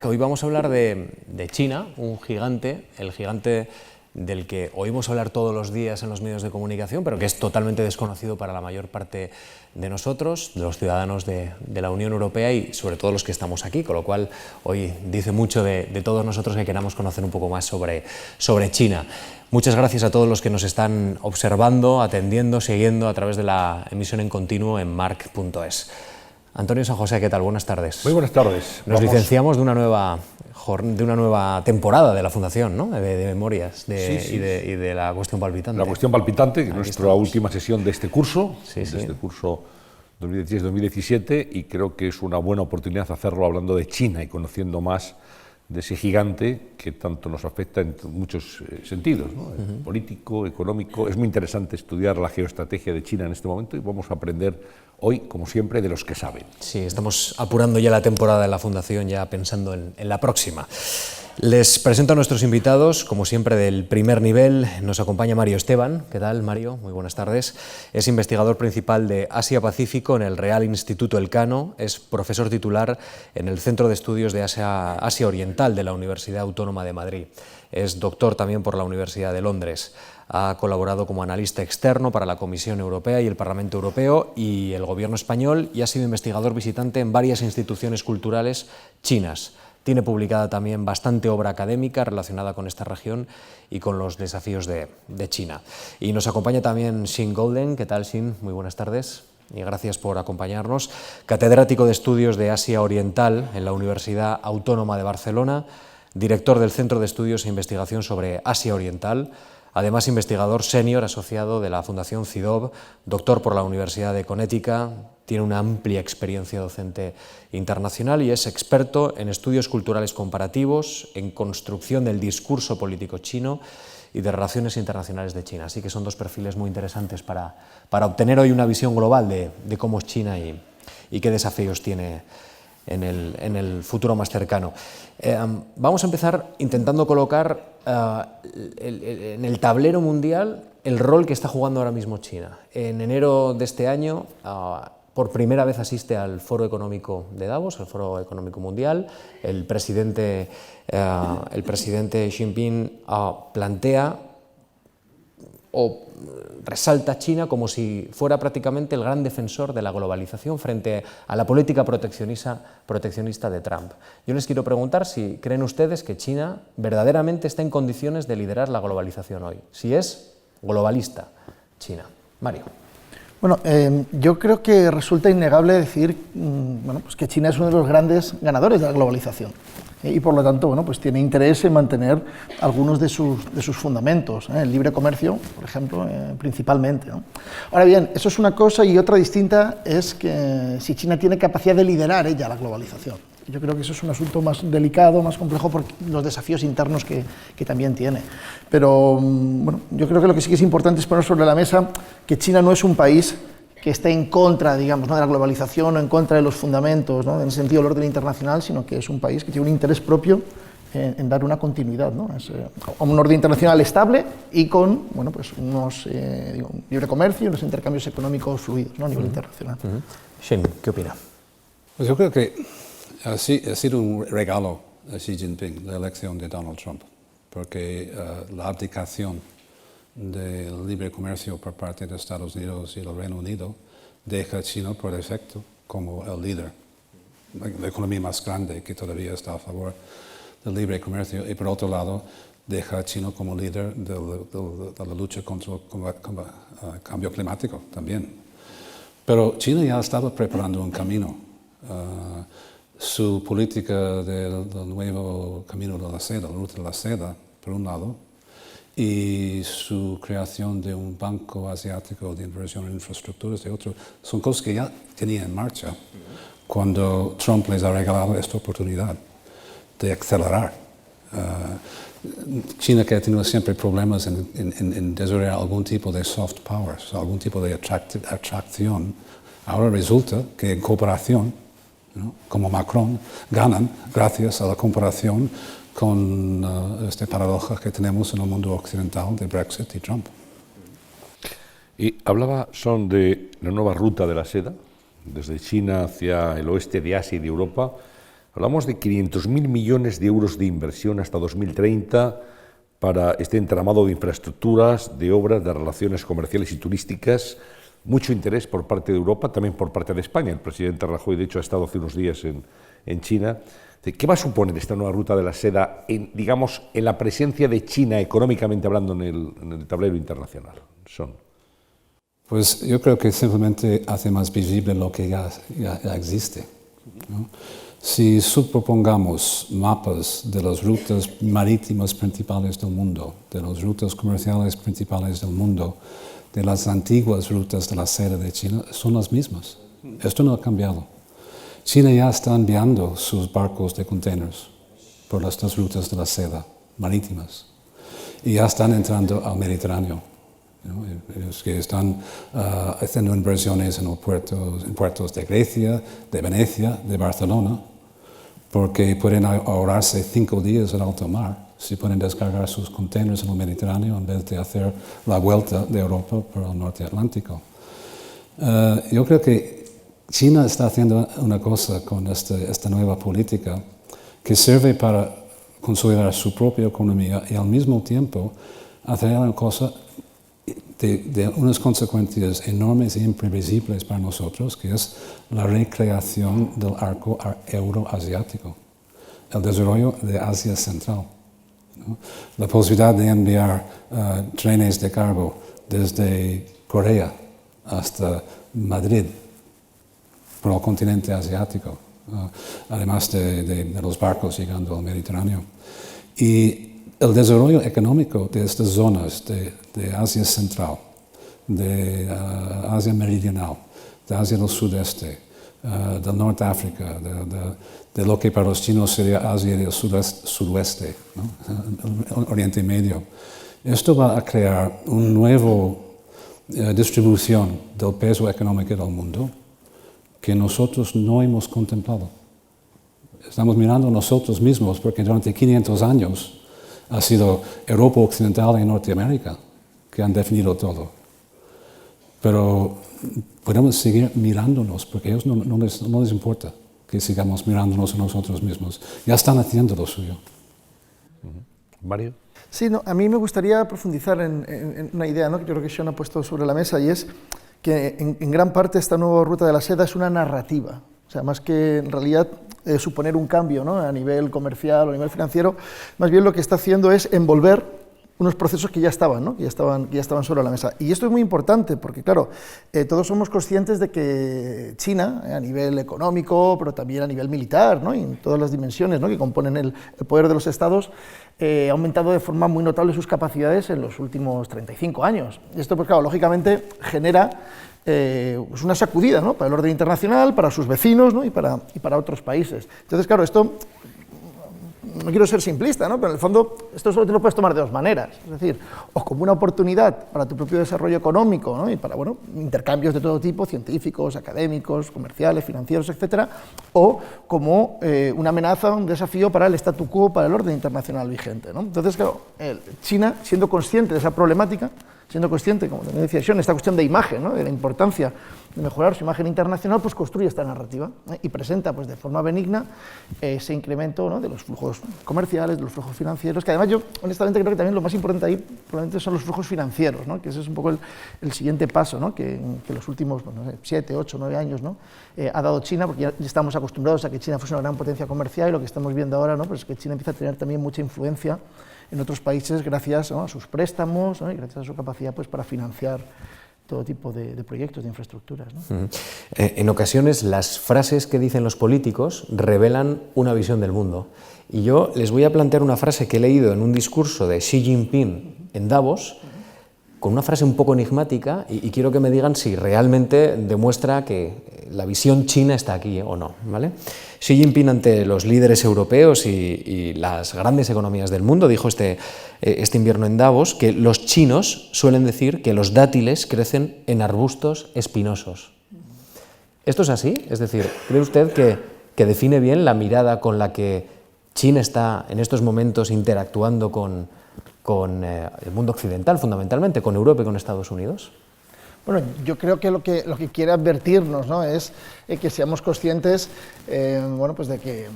Hoy vamos a hablar de China, un gigante, el gigante del que oímos hablar todos los días en los medios de comunicación, pero que es totalmente desconocido para la mayor parte de nosotros, de los ciudadanos de la Unión Europea y sobre todo los que estamos aquí, con lo cual hoy dice mucho de todos nosotros que queramos conocer un poco más sobre China. Muchas gracias a todos los que nos están observando, atendiendo, siguiendo a través de la emisión en continuo en marc.es. Antonio San José, ¿qué tal? Buenas tardes. Muy buenas tardes. Nos licenciamos de una nueva temporada de la Fundación, ¿no? de Memorias Sí. Y de la Cuestión Palpitante. La Cuestión Palpitante, que es nuestra estamos. última sesión de este curso, Sí. de este curso 2016-2017, y creo que es una buena oportunidad hacerlo hablando de China y conociendo más de ese gigante que tanto nos afecta en muchos sentidos, ¿no? Político, económico. Es muy interesante estudiar la geoestrategia de China en este momento y vamos a aprender hoy, como siempre, de los que saben. Sí, estamos apurando ya la temporada de la Fundación, ya pensando en la próxima. Les presento a nuestros invitados, como siempre, del primer nivel. Nos acompaña Mario Esteban. ¿Qué tal, Mario? Muy buenas tardes. Es investigador principal de Asia-Pacífico en el Real Instituto Elcano. Es profesor titular en el Centro de Estudios de Asia Oriental de la Universidad Autónoma de Madrid. Es doctor también por la Universidad de Londres. Ha colaborado como analista externo para la Comisión Europea y el Parlamento Europeo y el Gobierno español y ha sido investigador visitante en varias instituciones culturales chinas. Tiene publicada también bastante obra académica relacionada con esta región y con los desafíos de China. Y nos acompaña también Xin Golden. ¿Qué tal, Xin? Muy buenas tardes y gracias por acompañarnos. Catedrático de Estudios de Asia Oriental en la Universidad Autónoma de Barcelona, director del Centro de Estudios e Investigación sobre Asia Oriental, además investigador senior asociado de la Fundación CIDOB, doctor por la Universidad de Connecticut, tiene una amplia experiencia docente internacional y es experto en estudios culturales comparativos, en construcción del discurso político chino y de relaciones internacionales de China. Así que son dos perfiles muy interesantes para obtener hoy una visión global de cómo es China y qué desafíos tiene en el futuro más cercano. Vamos a empezar intentando colocar en el tablero mundial el rol que está jugando ahora mismo China. En enero de este año, por primera vez asiste al Foro Económico de Davos, el Foro Económico Mundial. El presidente Xi Jinping plantea o resalta a China como si fuera prácticamente el gran defensor de la globalización frente a la política proteccionista de Trump. Yo les quiero preguntar si creen ustedes que China verdaderamente está en condiciones de liderar la globalización hoy, si es globalista China. Mario. Bueno, yo creo que resulta innegable decir pues que China es uno de los grandes ganadores de la globalización y por lo tanto pues tiene interés en mantener algunos de sus fundamentos, el libre comercio, por ejemplo, principalmente, ¿no? Ahora bien, eso es una cosa y otra distinta es que si China tiene capacidad de liderar ella la globalización. Yo creo que eso es un asunto más delicado, más complejo por los desafíos internos que también tiene. Pero bueno, yo creo que lo que sí que es importante es poner sobre la mesa que China no es un país que esté en contra, digamos, ¿no?, de la globalización o en contra de los fundamentos, ¿no?, en el sentido del orden internacional, sino que es un país que tiene un interés propio en dar una continuidad, ¿no?, a un orden internacional estable y con pues unos libre comercio y unos intercambios económicos fluidos, ¿no?, a nivel internacional. Xin, ¿qué opina? Pues yo creo que ha sido un regalo a Xi Jinping la elección de Donald Trump, porque la abdicación del libre comercio por parte de Estados Unidos y el Reino Unido deja a China por defecto como el líder, la economía más grande que todavía está a favor del libre comercio, y por otro lado deja a China como líder de la lucha contra el cambio climático también. Pero China ya estaba preparando un camino. Su política del nuevo camino de la seda, la ruta de la seda, por un lado, y su creación de un banco asiático de inversión en infraestructuras de otro, son cosas que ya tenía en marcha cuando Trump les ha regalado esta oportunidad de acelerar. China, que ha tenido siempre problemas en desarrollar algún tipo de soft power, algún tipo de atracción, ahora resulta que en cooperación, ¿no?, como Macron, ganan gracias a la comparación con esta paradoja que tenemos en el mundo occidental de Brexit y Trump. Y hablaba de la nueva ruta de la seda, desde China hacia el oeste de Asia y de Europa, Hablamos de 500.000 millones de euros de inversión hasta 2030 para este entramado de infraestructuras, de obras, de relaciones comerciales y turísticas. Mucho interés por parte de Europa, también por parte de España. El presidente Rajoy, de hecho, ha estado hace unos días en China. ¿Qué va a suponer esta nueva ruta de la seda en la presencia de China, económicamente hablando, en el tablero internacional? Pues yo creo que simplemente hace más visible lo que ya existe, ¿no? Si subpropongamos mapas de las rutas marítimas principales del mundo, de las rutas comerciales principales del mundo, de las antiguas rutas de la seda de China, son las mismas. Esto no ha cambiado. China ya está enviando sus barcos de containers por estas rutas de la seda marítimas y ya están entrando al Mediterráneo, ¿no? Es que están haciendo inversiones en puertos de Grecia, de Venecia, de Barcelona, porque pueden ahorrarse 5 días en alta mar si pueden descargar sus containers en el Mediterráneo en vez de hacer la vuelta de Europa por el norte atlántico. Yo creo que China está haciendo una cosa con esta nueva política que sirve para consolidar su propia economía y al mismo tiempo hacer una cosa de unas consecuencias enormes e imprevisibles para nosotros, que es la recreación del arco euroasiático, el desarrollo de Asia Central, ¿no? La posibilidad de enviar trenes de cargo desde Corea hasta Madrid por el continente asiático, además de los barcos llegando al Mediterráneo. Y el desarrollo económico de estas zonas de Asia Central, de Asia Meridional, de Asia del Sudeste, del Norte de África, de lo que para los chinos sería Asia del Sudoeste, ¿no? Oriente Medio. Esto va a crear una nueva distribución del peso económico del mundo que nosotros no hemos contemplado. Estamos mirando nosotros mismos porque durante 500 años ha sido Europa Occidental y Norteamérica que han definido todo. Pero podemos seguir mirándonos porque a ellos no les importa que sigamos mirándonos a nosotros mismos. Ya están haciendo lo suyo. Mario. Sí, no, a mí me gustaría profundizar en una idea, ¿no?, que yo creo que Sean ha puesto sobre la mesa, y es que en gran parte esta nueva ruta de la seda es una narrativa. O sea, más que en realidad suponer un cambio, ¿no?, a nivel comercial o a nivel financiero, más bien lo que está haciendo es envolver unos procesos que ya estaban, ¿no?, que ya estaban sobre la mesa. Y esto es muy importante porque, claro, todos somos conscientes de que China, a nivel económico, pero también a nivel militar, ¿no?, y en todas las dimensiones, ¿no?, que componen el poder de los estados, ha aumentado de forma muy notable sus capacidades en los últimos 35 años. Y esto, pues claro, lógicamente genera pues una sacudida, ¿no?, para el orden internacional, para sus vecinos, ¿no?, y para otros países. Entonces, claro, esto, no quiero ser simplista, ¿no?, pero en el fondo esto solo te lo puedes tomar de dos maneras, es decir, o como una oportunidad para tu propio desarrollo económico, ¿no?, y para, bueno, intercambios de todo tipo, científicos, académicos, comerciales, financieros, etcétera, o como una amenaza, un desafío para el statu quo, para el orden internacional vigente, ¿no? Entonces, claro, China, siendo consciente de esa problemática, siendo consciente, como también decía Sean, esta cuestión de imagen, ¿no?, de la importancia de mejorar su imagen internacional, pues construye esta narrativa, y presenta, pues, de forma benigna ese incremento, ¿no?, de los flujos comerciales, de los flujos financieros, que además yo honestamente creo que también lo más importante ahí probablemente son los flujos financieros, ¿no?, que ese es un poco el siguiente paso, ¿no?, que los últimos, bueno, 7, 8, 9 años, ¿no?, ha dado China, porque ya estamos acostumbrados a que China fuese una gran potencia comercial, y lo que estamos viendo ahora, ¿no?, pues es que China empieza a tener también mucha influencia en otros países gracias, ¿no?, a sus préstamos, ¿no?, y gracias a su capacidad, pues, para financiar todo tipo de proyectos, de infraestructuras, ¿no? En ocasiones las frases que dicen los políticos revelan una visión del mundo. Y yo les voy a plantear una frase que he leído en un discurso de Xi Jinping en Davos, con una frase un poco enigmática, y quiero que me digan si realmente demuestra que la visión china está aquí o no, ¿vale? Xi Jinping, ante los líderes europeos y las grandes economías del mundo, dijo este invierno en Davos que los chinos suelen decir que los dátiles crecen en arbustos espinosos. ¿Esto es así? Es decir, ¿cree usted que define bien la mirada con la que China está en estos momentos interactuando con el mundo occidental, fundamentalmente, con Europa y con Estados Unidos? Bueno, yo creo que lo que quiere advertirnos, ¿no?, es que seamos conscientes bueno, pues de que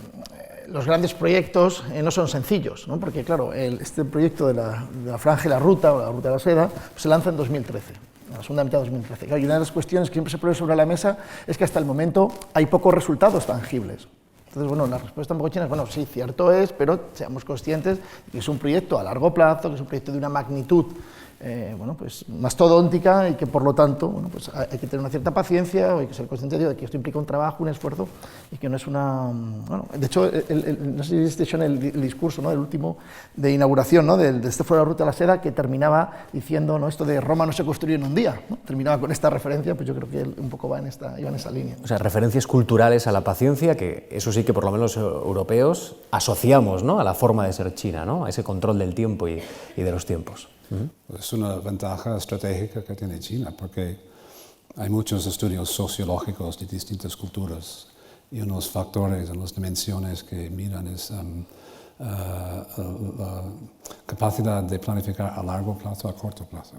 los grandes proyectos no son sencillos, ¿no?, porque claro, este proyecto de la Franja y la Ruta, o la Ruta de la Seda, pues se lanza en 2013. En la segunda mitad de 2013. Claro, y una de las cuestiones que siempre se pone sobre la mesa es que hasta el momento hay pocos resultados tangibles. Entonces, bueno, la respuesta un poco china es, bueno, sí, cierto es, pero seamos conscientes de que es un proyecto a largo plazo, que es un proyecto de una magnitud bueno, pues mastodóntica, y que por lo tanto, bueno, pues hay que tener una cierta paciencia, o hay que ser consciente de que esto implica un trabajo, un esfuerzo, y que no es una... Bueno, de hecho, no sé si viste en el discurso, ¿no?, del último de inauguración, ¿no?, de este fue la Ruta de la Seda, que terminaba diciendo, ¿no?, esto de Roma no se construyó en un día, ¿no?, terminaba con esta referencia, pues yo creo que un poco iba en esa línea. O sea, referencias culturales a la paciencia, que eso sí que por lo menos los europeos asociamos, ¿no?, a la forma de ser China, ¿no?, a ese control del tiempo y de los tiempos. Es una ventaja estratégica que tiene China, porque hay muchos estudios sociológicos de distintas culturas, y unos factores, unas dimensiones que miran es la capacidad de planificar a largo plazo, a corto plazo.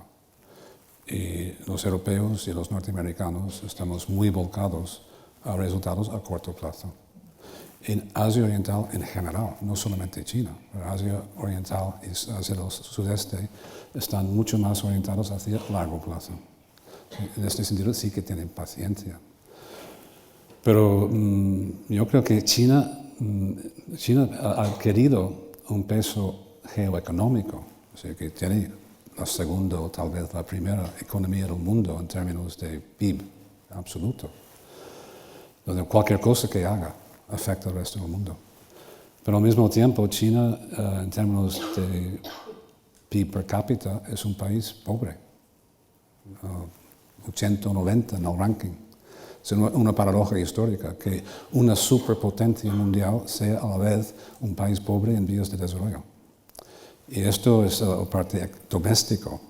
Y los europeos y los norteamericanos estamos muy volcados a resultados a corto plazo. En Asia Oriental en general, no solamente China, pero Asia Oriental y hacia el sudeste están mucho más orientados hacia largo plazo. En este sentido sí que tienen paciencia. Pero yo creo que China ha adquirido un peso geoeconómico, o sea, que tiene la segunda o tal vez la primera economía del mundo en términos de PIB absoluto, donde cualquier cosa que haga afecta al resto del mundo. Pero al mismo tiempo, China, en términos de PIB per cápita, es un país pobre, 80 o 90 en el ranking. Es una paradoja histórica que una superpotencia mundial sea a la vez un país pobre en vías de desarrollo. Y esto es la parte doméstico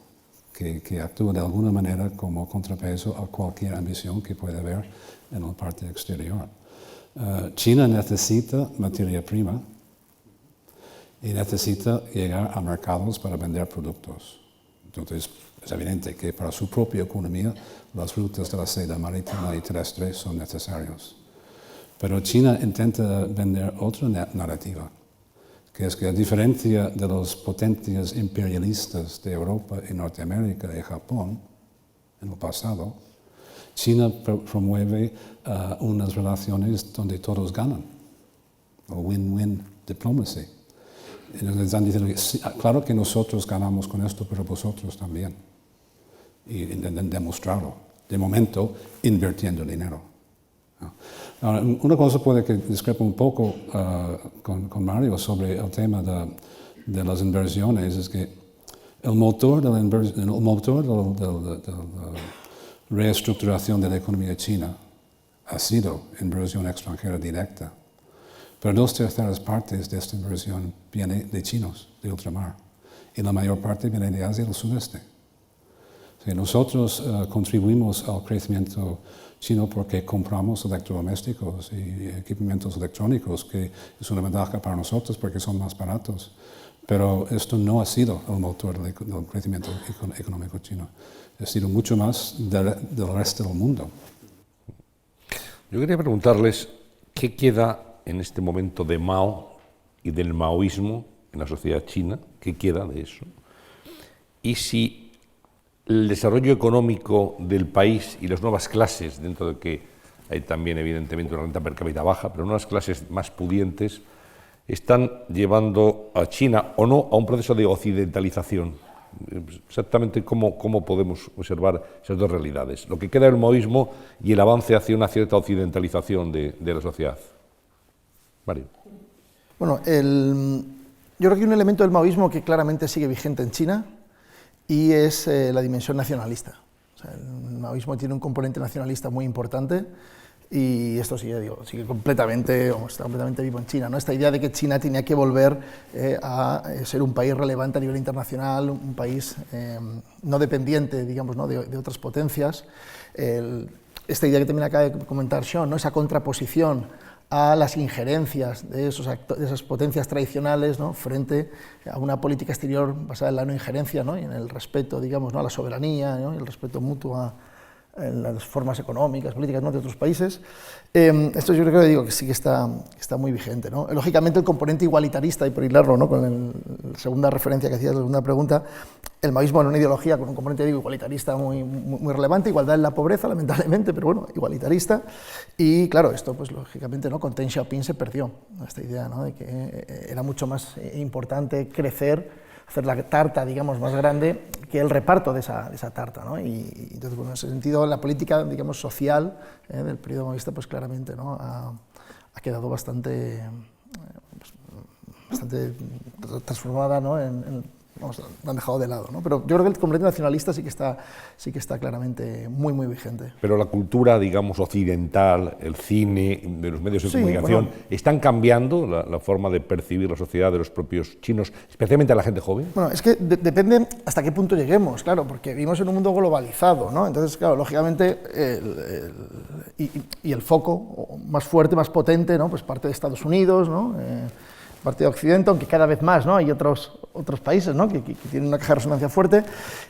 que actúa de alguna manera como contrapeso a cualquier ambición que pueda haber en la parte exterior. China necesita materia prima y necesita llegar a mercados para vender productos. Entonces, es evidente que para su propia economía las rutas de la seda marítima y terrestre son necesarias. Pero China intenta vender otra narrativa, que es que a diferencia de las potencias imperialistas de Europa y Norteamérica y Japón en el pasado, China promueve unas relaciones donde todos ganan, o win-win diplomacy. Entonces están diciendo que sí, claro que nosotros ganamos con esto, pero vosotros también. Y intentan demostrarlo, de momento invirtiendo dinero. Ahora, una cosa puede que discrepa un poco con Mario sobre el tema de las inversiones, es que el motor de la reestructuración de la economía china ha sido inversión extranjera directa, pero 2/3 partes de esta inversión viene de chinos, de ultramar, y la mayor parte viene de Asia del sudeste. O sea, nosotros contribuimos al crecimiento chino porque compramos electrodomésticos y equipamientos electrónicos, que es una ventaja para nosotros porque son más baratos, pero esto no ha sido el motor del crecimiento económico chino. Ha sido mucho más del resto del mundo. Yo quería preguntarles qué queda en este momento de Mao y del maoísmo en la sociedad china, qué queda de eso, y si el desarrollo económico del país y las nuevas clases, dentro de que hay también evidentemente una renta per cápita baja, pero nuevas clases más pudientes, están llevando a China o no a un proceso de occidentalización. Exactamente cómo podemos observar esas dos realidades, lo que queda del maoísmo y el avance hacia una cierta occidentalización de la sociedad. Mario. Bueno, yo creo que hay un elemento del maoísmo que claramente sigue vigente en China y es la dimensión nacionalista. O sea, el maoísmo tiene un componente nacionalista muy importante y esto sigue completamente, está completamente vivo en China, ¿no? Esta idea de que China tenía que volver a ser un país relevante a nivel internacional, un país no dependiente, digamos, ¿no?, de otras potencias. Esta idea que también acaba de comentar Sean, ¿no?, esa contraposición a las injerencias de esas potencias tradicionales, ¿no?, frente a una política exterior basada en la no injerencia, ¿no?, y en el respeto, digamos, ¿no?, a la soberanía, ¿no?, y el respeto mutuo en las formas económicas, políticas, ¿no?, de otros países. Esto yo creo que digo que sí que está muy vigente, ¿no? Lógicamente el componente igualitarista, y por hilarlo, ¿no?, con la segunda referencia que hacías, la segunda pregunta, el maoísmo era una ideología con un componente, digo, igualitarista muy relevante, igualdad en la pobreza, lamentablemente, pero bueno, igualitarista, y claro, esto pues lógicamente, ¿no?, con Deng Xiaoping se perdió, ¿no?, esta idea, ¿no?, de que era mucho más importante crecer, hacer la tarta, digamos, más grande que el reparto de esa tarta, ¿no? Y entonces, bueno, en ese sentido, la política, digamos, social del periodo maoísta, pues claramente, ¿no?, ha quedado bastante transformada, ¿no?, vamos, la han dejado de lado, ¿no? Pero yo creo que el componente nacionalista sí que está claramente muy vigente. Pero la cultura, digamos, occidental, el cine, de los medios de comunicación, bueno, ¿están cambiando la forma de percibir la sociedad de los propios chinos, especialmente a la gente joven? Bueno, es que depende hasta qué punto lleguemos, claro, porque vivimos en un mundo globalizado, ¿no? Entonces, claro, lógicamente, el foco más fuerte, más potente, ¿no?, pues parte de Estados Unidos, ¿no?, parte de Occidente, aunque cada vez más, ¿no?, hay otros países, ¿no?, que tienen una caja de resonancia fuerte.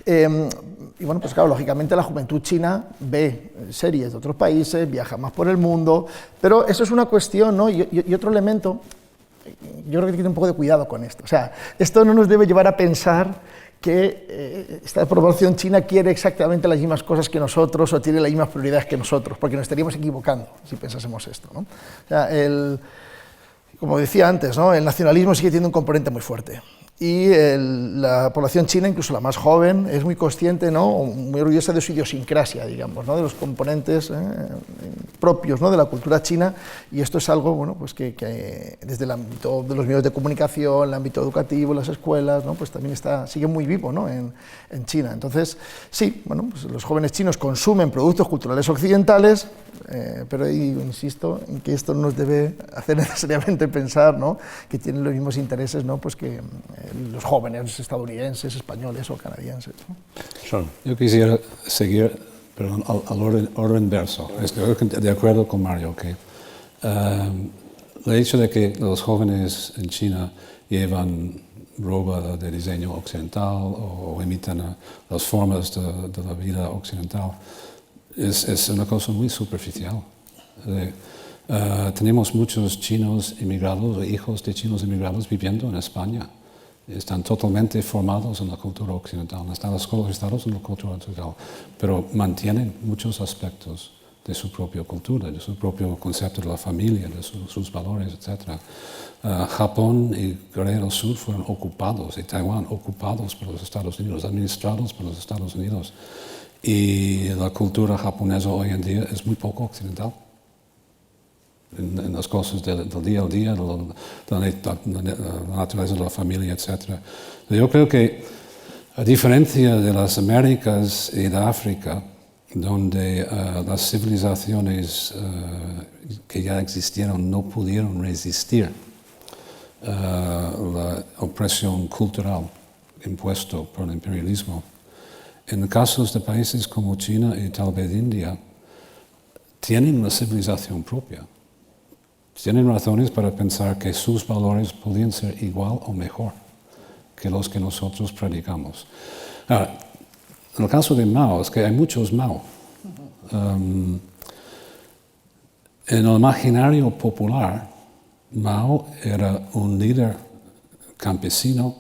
Y bueno, pues claro, lógicamente la juventud china ve series de otros países, viaja más por el mundo, pero eso es una cuestión, ¿no? Y otro elemento, yo creo que tiene un poco de cuidado con esto. O sea, esto no nos debe llevar a pensar que esta población china quiere exactamente las mismas cosas que nosotros o tiene las mismas prioridades que nosotros, porque nos estaríamos equivocando si pensásemos esto, ¿no? O sea, como decía antes, ¿no?, el nacionalismo sigue teniendo un componente muy fuerte. Y la población china, incluso la más joven, es muy consciente, ¿no?, muy orgullosa de su idiosincrasia, digamos, ¿no?, de los componentes propios, ¿no?, de la cultura china, y esto es algo, bueno, pues que desde el ámbito de los medios de comunicación, el ámbito educativo, las escuelas, ¿no?, pues también sigue muy vivo, ¿no?, en China. Entonces, sí, bueno, pues los jóvenes chinos consumen productos culturales occidentales, pero insisto en que esto no nos debe hacer necesariamente pensar, ¿no?, que tienen los mismos intereses, ¿no?, pues que los jóvenes estadounidenses, españoles o canadienses, ¿no? Yo quisiera seguir, perdón, al orden inverso. Estoy de acuerdo con Mario que el hecho de que los jóvenes en China llevan ropa de diseño occidental o imitan las formas de la vida occidental es una cosa muy superficial. Tenemos muchos chinos inmigrados o hijos de chinos inmigrados viviendo en España. Están totalmente formados en la cultura occidental, están escolarizados en la cultura occidental, pero mantienen muchos aspectos de su propia cultura, de su propio concepto de la familia, de sus valores, etc. Japón y Corea del Sur fueron ocupados, y Taiwán ocupados por los Estados Unidos, administrados por los Estados Unidos. Y la cultura japonesa hoy en día es muy poco occidental. En las cosas del día al día, la naturaleza de la familia, etc. Yo creo que, a diferencia de las Américas y de África, donde las civilizaciones que ya existieron no pudieron resistir la opresión cultural impuesta por el imperialismo, en casos de países como China y tal vez India, tienen una civilización propia. Tienen razones para pensar que sus valores podrían ser igual o mejor que los que nosotros predicamos. Ahora, en el caso de Mao, es que hay muchos Mao. En el imaginario popular, Mao era un líder campesino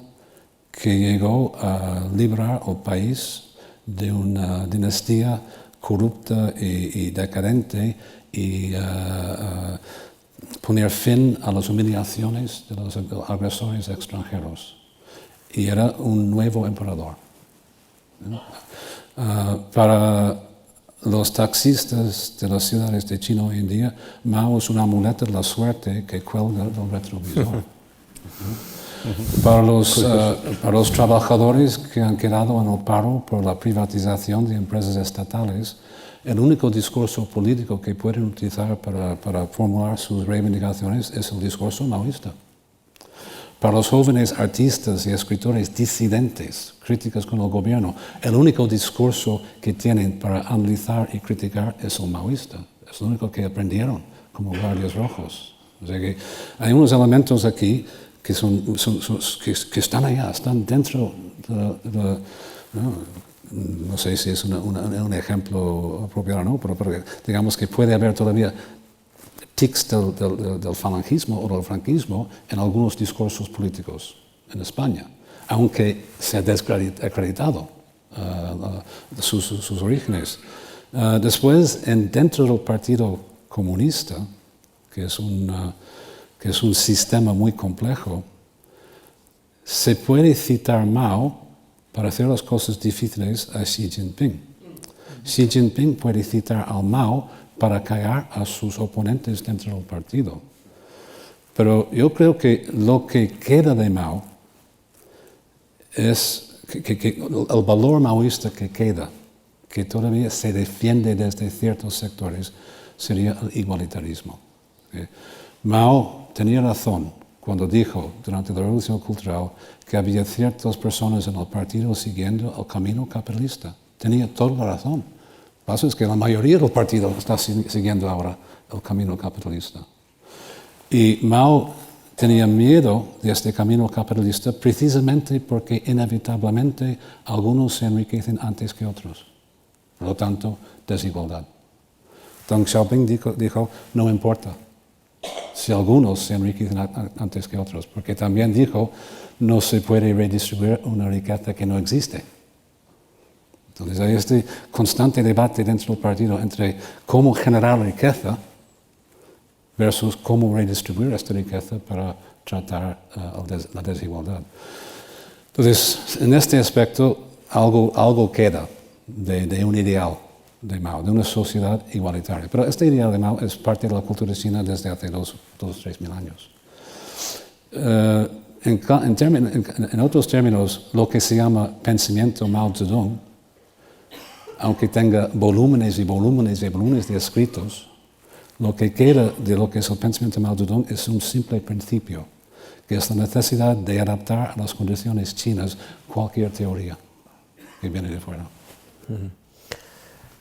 que llegó a liberar al país de una dinastía corrupta y decadente y poner fin a las humillaciones de los agresores extranjeros. Y era un nuevo emperador. Para los taxistas de las ciudades de China hoy en día, Mao es un amuleto de la suerte que cuelga del retrovisor. Para los trabajadores que han quedado en el paro por la privatización de empresas estatales, el único discurso político que pueden utilizar para formular sus reivindicaciones es el discurso maoísta. Para los jóvenes artistas y escritores disidentes, críticos con el gobierno, el único discurso que tienen para analizar y criticar es el maoísta. Es lo único que aprendieron como guardias rojos. O sea que hay unos elementos aquí que están allá, están dentro no sé si es un ejemplo apropiado o no, pero digamos que puede haber todavía tics del falangismo o del franquismo en algunos discursos políticos en España, aunque se ha desacreditado sus orígenes. Después, dentro del Partido Comunista, que es un sistema muy complejo, se puede citar Mao para hacer las cosas difíciles a Xi Jinping. Xi Jinping puede citar al Mao para callar a sus oponentes dentro del partido. Pero yo creo que lo que queda de Mao es que el valor maoísta que queda, que todavía se defiende desde ciertos sectores, sería el igualitarismo. Mao tenía razón cuando dijo durante la Revolución Cultural que había ciertas personas en el partido siguiendo el camino capitalista. Tenía toda la razón. Lo que pasa es que la mayoría del partido está siguiendo ahora el camino capitalista. Y Mao tenía miedo de este camino capitalista precisamente porque inevitablemente algunos se enriquecen antes que otros. Por lo tanto, desigualdad. Deng Xiaoping dijo, no importa si algunos se enriquecen antes que otros, porque también dijo, no se puede redistribuir una riqueza que no existe. Entonces hay este constante debate dentro del partido entre cómo generar riqueza versus cómo redistribuir esta riqueza para tratar la desigualdad. Entonces, en este aspecto, algo queda de un ideal de Mao, de una sociedad igualitaria. Pero este ideal de Mao es parte de la cultura china desde hace 2 o 3 mil años. En otros términos, lo que se llama pensamiento Mao Zedong, aunque tenga volúmenes y volúmenes y volúmenes de escritos, lo que queda de lo que es el pensamiento Mao Zedong es un simple principio, que es la necesidad de adaptar a las condiciones chinas cualquier teoría que viene de fuera.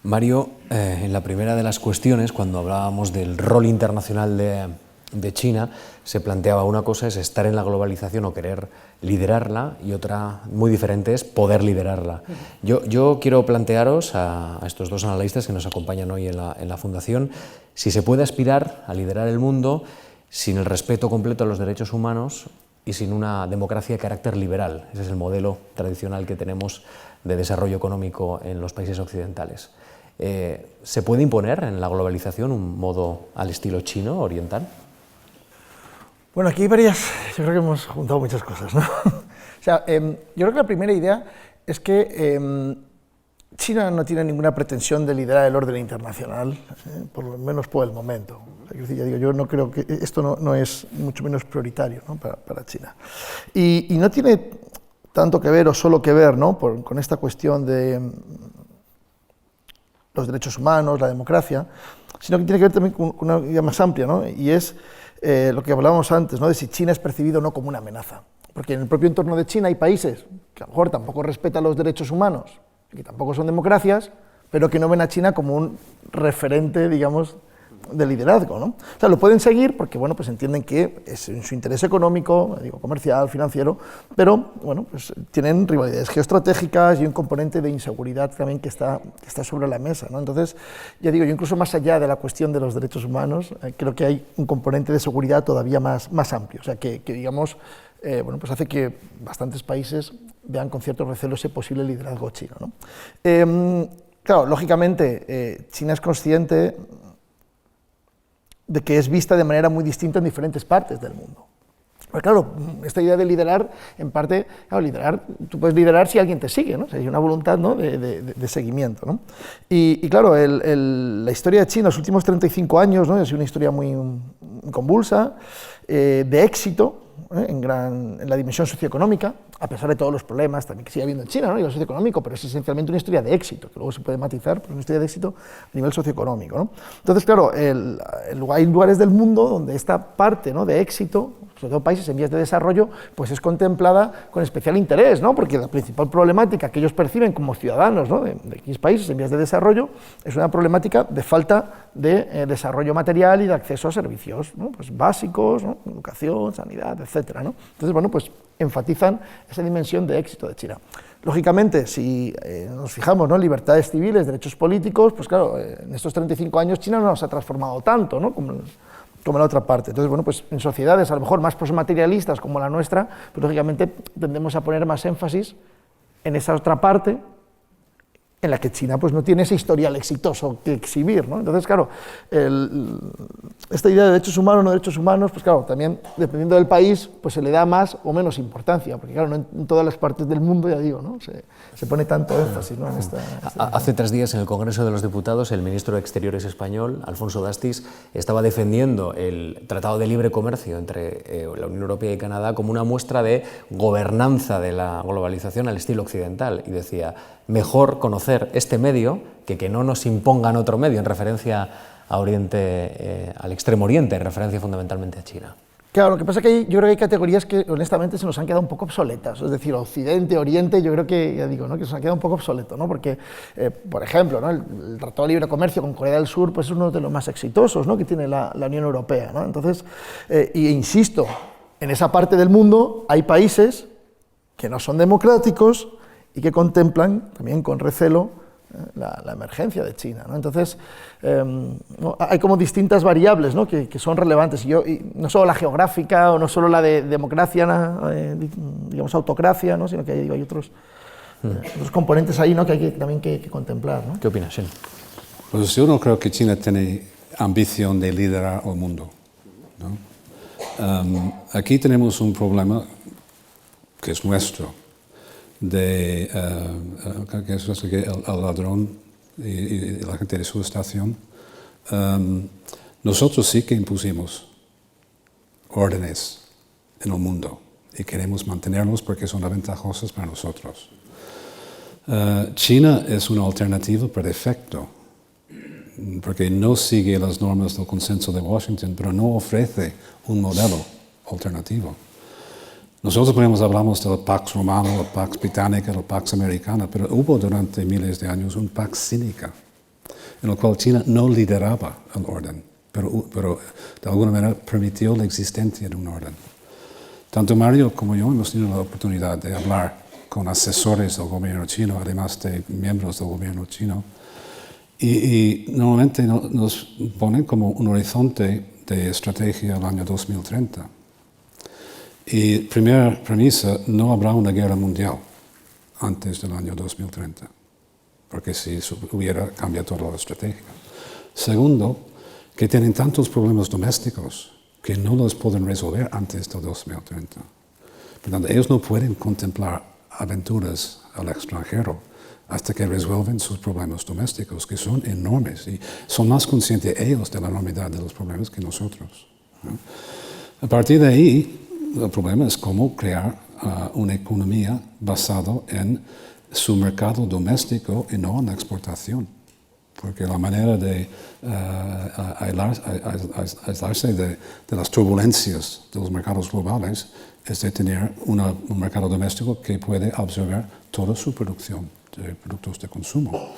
Mario, en la primera de las cuestiones, cuando hablábamos del rol internacional de China, se planteaba una cosa es estar en la globalización o querer liderarla y otra muy diferente es poder liderarla. Yo quiero plantearos a estos dos analistas que nos acompañan hoy en la Fundación si se puede aspirar a liderar el mundo sin el respeto completo a los derechos humanos y sin una democracia de carácter liberal. Ese es el modelo tradicional que tenemos de desarrollo económico en los países occidentales. ¿Se puede imponer en la globalización un modo al estilo chino, oriental? Bueno, aquí hay varias, yo creo que hemos juntado muchas cosas, ¿no? O sea, yo creo que la primera idea es que China no tiene ninguna pretensión de liderar el orden internacional, por lo menos por el momento. O sea, ya digo, yo no creo que esto no es mucho menos prioritario, ¿no? para China. Y no tiene tanto que ver o solo que ver, ¿no? con esta cuestión de los derechos humanos, la democracia, sino que tiene que ver también con una idea más amplia, ¿no? Y es lo que hablábamos antes, ¿no? De si China es percibido o no como una amenaza. Porque en el propio entorno de China hay países que a lo mejor tampoco respetan los derechos humanos, que tampoco son democracias, pero que no ven a China como un referente, digamos, de liderazgo, ¿no? O sea, lo pueden seguir porque, bueno, pues entienden que es en su interés económico, digo, comercial, financiero, pero, bueno, pues tienen rivalidades geoestratégicas y un componente de inseguridad también que está sobre la mesa, ¿no? Entonces, ya digo, yo incluso más allá de la cuestión de los derechos humanos, creo que hay un componente de seguridad todavía más amplio, o sea, que digamos, bueno, pues hace que bastantes países vean con cierto recelo ese posible liderazgo chino, ¿no? Claro, lógicamente, China es consciente de que es vista de manera muy distinta en diferentes partes del mundo. Pues claro, esta idea de liderar, en parte, claro, tú puedes liderar si alguien te sigue, ¿no? O sea, hay una voluntad, ¿no? de seguimiento, ¿no? Y claro, la historia de China, los últimos 35 años, ¿no? Ha sido una historia muy convulsa, de éxito, en la dimensión socioeconómica, a pesar de todos los problemas también que sigue habiendo en China, ¿no? Y lo socioeconómico, pero es esencialmente una historia de éxito, que luego se puede matizar, pero es una historia de éxito a nivel socioeconómico, ¿no? Entonces, claro, hay lugares del mundo donde esta parte, ¿no? de éxito, sobre todo países en vías de desarrollo, pues es contemplada con especial interés, ¿no? Porque la principal problemática que ellos perciben como ciudadanos, ¿no?, de X países en vías de desarrollo es una problemática de falta de desarrollo material y de acceso a servicios, ¿no?, pues básicos, ¿no?, educación, sanidad, etcétera, ¿no? Entonces, bueno, pues enfatizan esa dimensión de éxito de China. Lógicamente, si nos fijamos, ¿no?, en libertades civiles, derechos políticos, pues claro, en estos 35 años China no se ha transformado tanto, ¿no?, como en la otra parte. Entonces, bueno, pues en sociedades a lo mejor más postmaterialistas como la nuestra, pues lógicamente tendemos a poner más énfasis en esa otra parte, en la que China pues no tiene ese historial exitoso que exhibir, ¿no? Entonces, claro, esta idea de derechos humanos, no derechos humanos, pues claro, también dependiendo del país, pues se le da más o menos importancia, porque claro, no en todas las partes del mundo, ya digo, ¿no?, se pone tanto énfasis, ¿no?, en esta... Hace 3 días en el Congreso de los Diputados, el ministro de Exteriores español, Alfonso Dastis, estaba defendiendo el Tratado de Libre Comercio entre la Unión Europea y Canadá como una muestra de gobernanza de la globalización al estilo occidental, y decía, mejor conocer este medio que no nos impongan otro medio, en referencia a Oriente, al Extremo Oriente, en referencia fundamentalmente a China. Claro, lo que pasa es que yo creo que hay categorías que honestamente se nos han quedado un poco obsoletas, es decir, Occidente, Oriente, yo creo que, ya digo, ¿no?, que se nos han quedado un poco obsoletos, ¿no?, porque, por ejemplo, ¿no?, el Tratado de Libre Comercio con Corea del Sur pues es uno de los más exitosos, ¿no?, que tiene la Unión Europea, ¿no? Entonces, y insisto, en esa parte del mundo hay países que no son democráticos y que contemplan también con recelo la emergencia de China, ¿no? Entonces, ¿no?, hay como distintas variables, ¿no?, que son relevantes, y no solo la geográfica o no solo la de democracia, digamos autocracia, ¿no?, sino que hay otros componentes ahí, ¿no?, que hay también que contemplar, ¿no? ¿Qué opinas, Shen? Pues yo no creo que China tiene ambición de liderar el mundo, ¿no? Aquí tenemos un problema que es nuestro, que es que el ladrón y la gente de su estación, nosotros sí que impusimos órdenes en el mundo y queremos mantenerlos porque son ventajosos para nosotros. China es una alternativa por defecto, porque no sigue las normas del consenso de Washington, pero no ofrece un modelo alternativo. Nosotros, por ejemplo, hablamos del Pax Romano, la Pax Británica, la Pax Americana, pero hubo durante miles de años un Pax Cínica, en el cual China no lideraba el orden, pero de alguna manera permitió la existencia de un orden. Tanto Mario como yo hemos tenido la oportunidad de hablar con asesores del gobierno chino, además de miembros del gobierno chino, y normalmente nos ponen como un horizonte de estrategia al año 2030. Y primera premisa, no habrá una guerra mundial antes del año 2030, porque si hubiera cambiado toda la estrategia. Segundo, que tienen tantos problemas domésticos que no los pueden resolver antes del 2030. Por tanto, ellos no pueden contemplar aventuras al extranjero hasta que resuelven sus problemas domésticos, que son enormes, y son más conscientes ellos de la enormidad de los problemas que nosotros, ¿no? A partir de ahí, el problema es cómo crear una economía basada en su mercado doméstico y no en la exportación. Porque la manera de aislarse de las turbulencias de los mercados globales es de tener un mercado doméstico que puede absorber toda su producción de productos de consumo.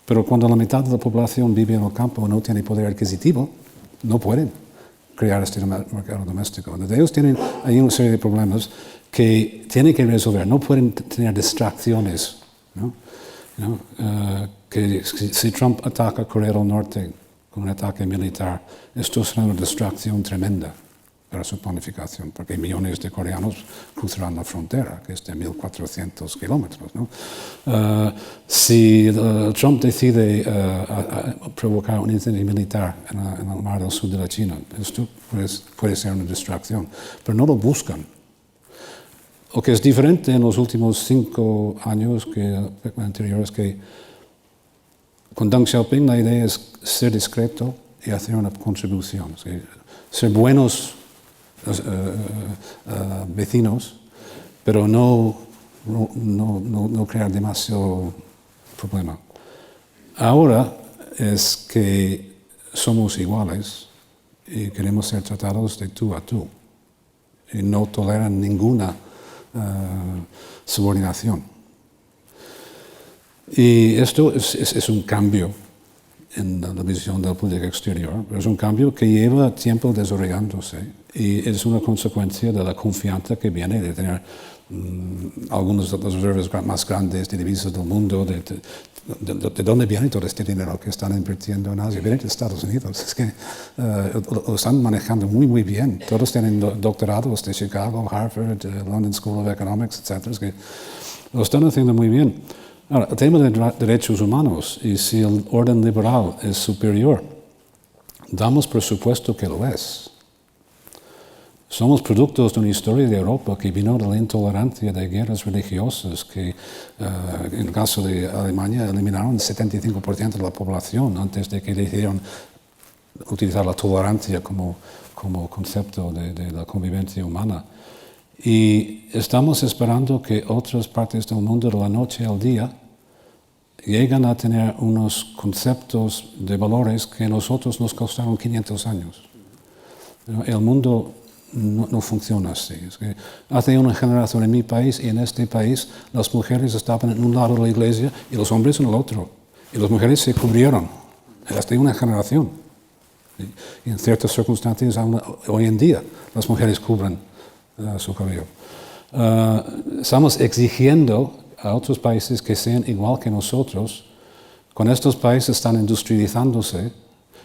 Pero cuando la mitad de la población vive en el campo y no tiene poder adquisitivo, no pueden crear este mercado doméstico. Entonces, ellos tienen ahí una serie de problemas que tienen que resolver. No pueden tener distracciones, ¿no? Que si Trump ataca Corea del Norte con un ataque militar, esto será una distracción tremenda para su planificación, porque millones de coreanos cruzarán la frontera, que es de 1.400 kilómetros, ¿no? Si Trump decide provocar un incendio militar en el mar del sur de la China, esto puede ser una distracción, pero no lo buscan. Lo que es diferente en los últimos 5 años anteriores, que con Deng Xiaoping la idea es ser discreto y hacer una contribución, ser buenos vecinos, pero no crear demasiado problema. Ahora es que somos iguales y queremos ser tratados de tú a tú. y no toleran ninguna subordinación. Y esto es un cambio en la visión de la política exterior, pero es un cambio que lleva tiempo desarrollándose y es una consecuencia de la confianza que viene de tener algunos de los reservas más grandes de divisas del mundo, de dónde viene todo este dinero que están invirtiendo en Asia. Viene de Estados Unidos, es que lo están manejando muy, muy bien. Todos tienen doctorados de Chicago, Harvard, London School of Economics, etc. Es que lo están haciendo muy bien. Ahora, el tema de derechos humanos y si el orden liberal es superior, damos por supuesto que lo es. Somos productos de una historia de Europa que vino de la intolerancia de guerras religiosas que, en el caso de Alemania, eliminaron el 75% de la población antes de que decidieron utilizar la tolerancia como concepto de la convivencia humana. Y estamos esperando que otras partes del mundo de la noche al día lleguen a tener unos conceptos de valores que a nosotros nos costaron 500 años. El mundo no funciona así. Es que hace una generación en mi país y en este país las mujeres estaban en un lado de la iglesia y los hombres en el otro. Y las mujeres se cubrieron hasta una generación. Y en ciertas circunstancias hoy en día las mujeres cubren su cabello. Estamos exigiendo a otros países que sean igual que nosotros. Con estos países están industrializándose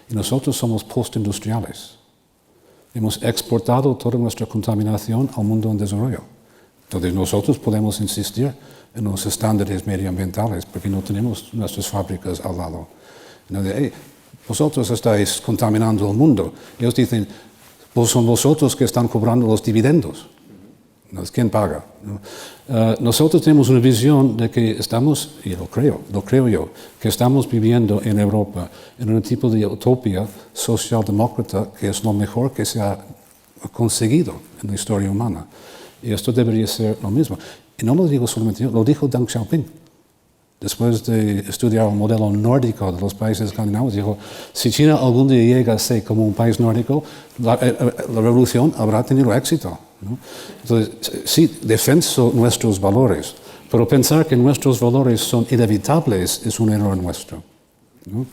y nosotros somos postindustriales. Hemos exportado toda nuestra contaminación al mundo en desarrollo. Entonces nosotros podemos insistir en los estándares medioambientales porque no tenemos nuestras fábricas al lado. Entonces, hey, vosotros estáis contaminando el mundo. Ellos dicen, pues son vosotros que están cobrando los dividendos. ¿Quién paga? Nosotros tenemos una visión de que estamos, y lo creo yo, que estamos viviendo en Europa en un tipo de utopía socialdemócrata que es lo mejor que se ha conseguido en la historia humana. Y esto debería ser lo mismo. Y no lo digo solamente yo, lo dijo Deng Xiaoping. Después de estudiar el modelo nórdico de los países escandinavos, dijo, si China algún día llega a ser como un país nórdico, la revolución habrá tenido éxito, ¿no? Entonces, sí, defenso nuestros valores, pero pensar que nuestros valores son inevitables es un error nuestro, ¿no?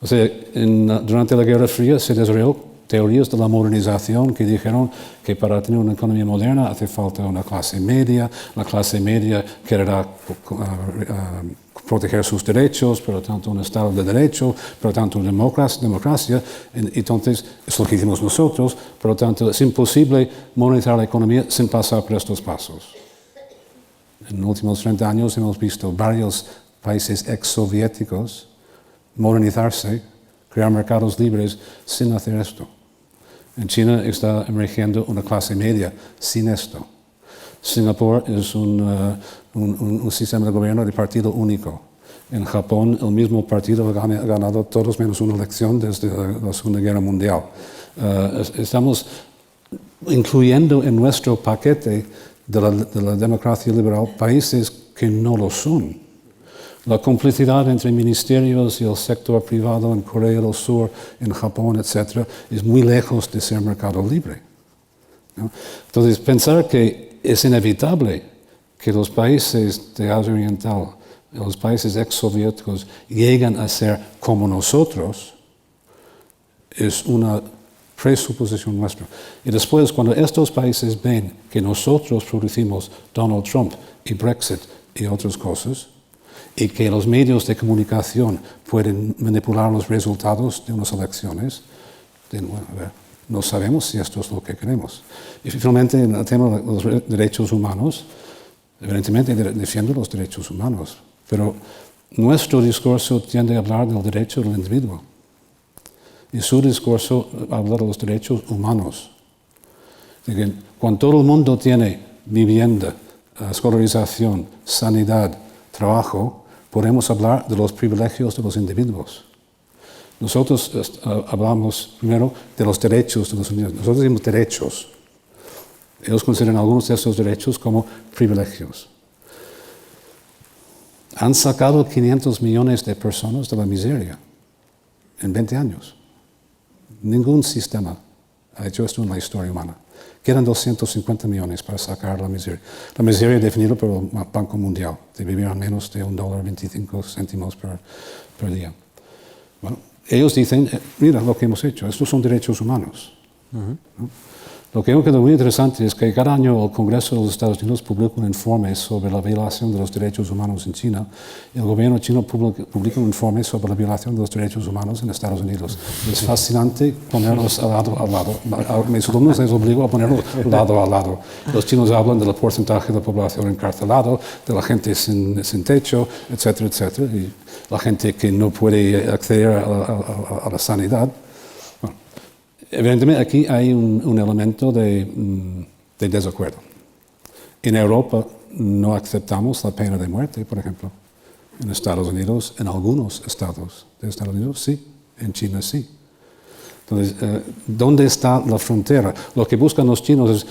O sea, durante la Guerra Fría se desarrolló teorías de la modernización que dijeron que para tener una economía moderna hace falta una clase media, la clase media querrá proteger sus derechos, por lo tanto un Estado de Derecho, por lo tanto democracia, entonces es lo que hicimos nosotros, por lo tanto es imposible modernizar la economía sin pasar por estos pasos. En los últimos 30 años hemos visto varios países exsoviéticos modernizarse, crear mercados libres sin hacer esto. En China está emergiendo una clase media sin esto. Singapur es un sistema de gobierno de partido único. En Japón el mismo partido ha ganado todos menos una elección desde la Segunda Guerra Mundial. Estamos incluyendo en nuestro paquete de la democracia liberal países que no lo son. La complicidad entre ministerios y el sector privado en Corea del Sur, en Japón, etc., es muy lejos de ser mercado libre, ¿no? Entonces, pensar que es inevitable que los países de Asia Oriental, los países exsoviéticos, lleguen a ser como nosotros, es una presuposición nuestra. Y después, cuando estos países ven que nosotros producimos Donald Trump y Brexit y otras cosas, y que los medios de comunicación pueden manipular los resultados de unas elecciones, bueno, a ver, no sabemos si esto es lo que queremos. Y finalmente, en el tema de los derechos humanos, evidentemente defiendo los derechos humanos, pero nuestro discurso tiende a hablar del derecho del individuo, y su discurso habla de los derechos humanos. Cuando todo el mundo tiene vivienda, escolarización, sanidad, trabajo, podemos hablar de los privilegios de los individuos. Nosotros hablamos primero de los derechos de los individuos. Nosotros decimos derechos. Ellos consideran algunos de esos derechos como privilegios. Han sacado 500 millones de personas de la miseria en 20 años. Ningún sistema ha hecho esto en la historia humana. Quedan 250 millones para sacar la miseria. La miseria definida por el Banco Mundial, de vivir a menos de $1.25 por día. Bueno, ellos dicen, mira lo que hemos hecho, estos son derechos humanos. ¿No? Lo que creo que es muy interesante es que cada año el Congreso de los Estados Unidos publica un informe sobre la violación de los derechos humanos en China y el gobierno chino publica un informe sobre la violación de los derechos humanos en Estados Unidos. Es fascinante ponerlos lado a lado. A mis alumnos les obligo a ponerlos lado a lado. Los chinos hablan del porcentaje de la población encarcelada, de la gente sin techo, etcétera, etcétera, y la gente que no puede acceder a la sanidad. Evidentemente aquí hay un elemento de desacuerdo. En Europa no aceptamos la pena de muerte, por ejemplo. En Estados Unidos, en algunos estados de Estados Unidos sí, en China sí. Entonces, ¿dónde está la frontera? Lo que buscan los chinos es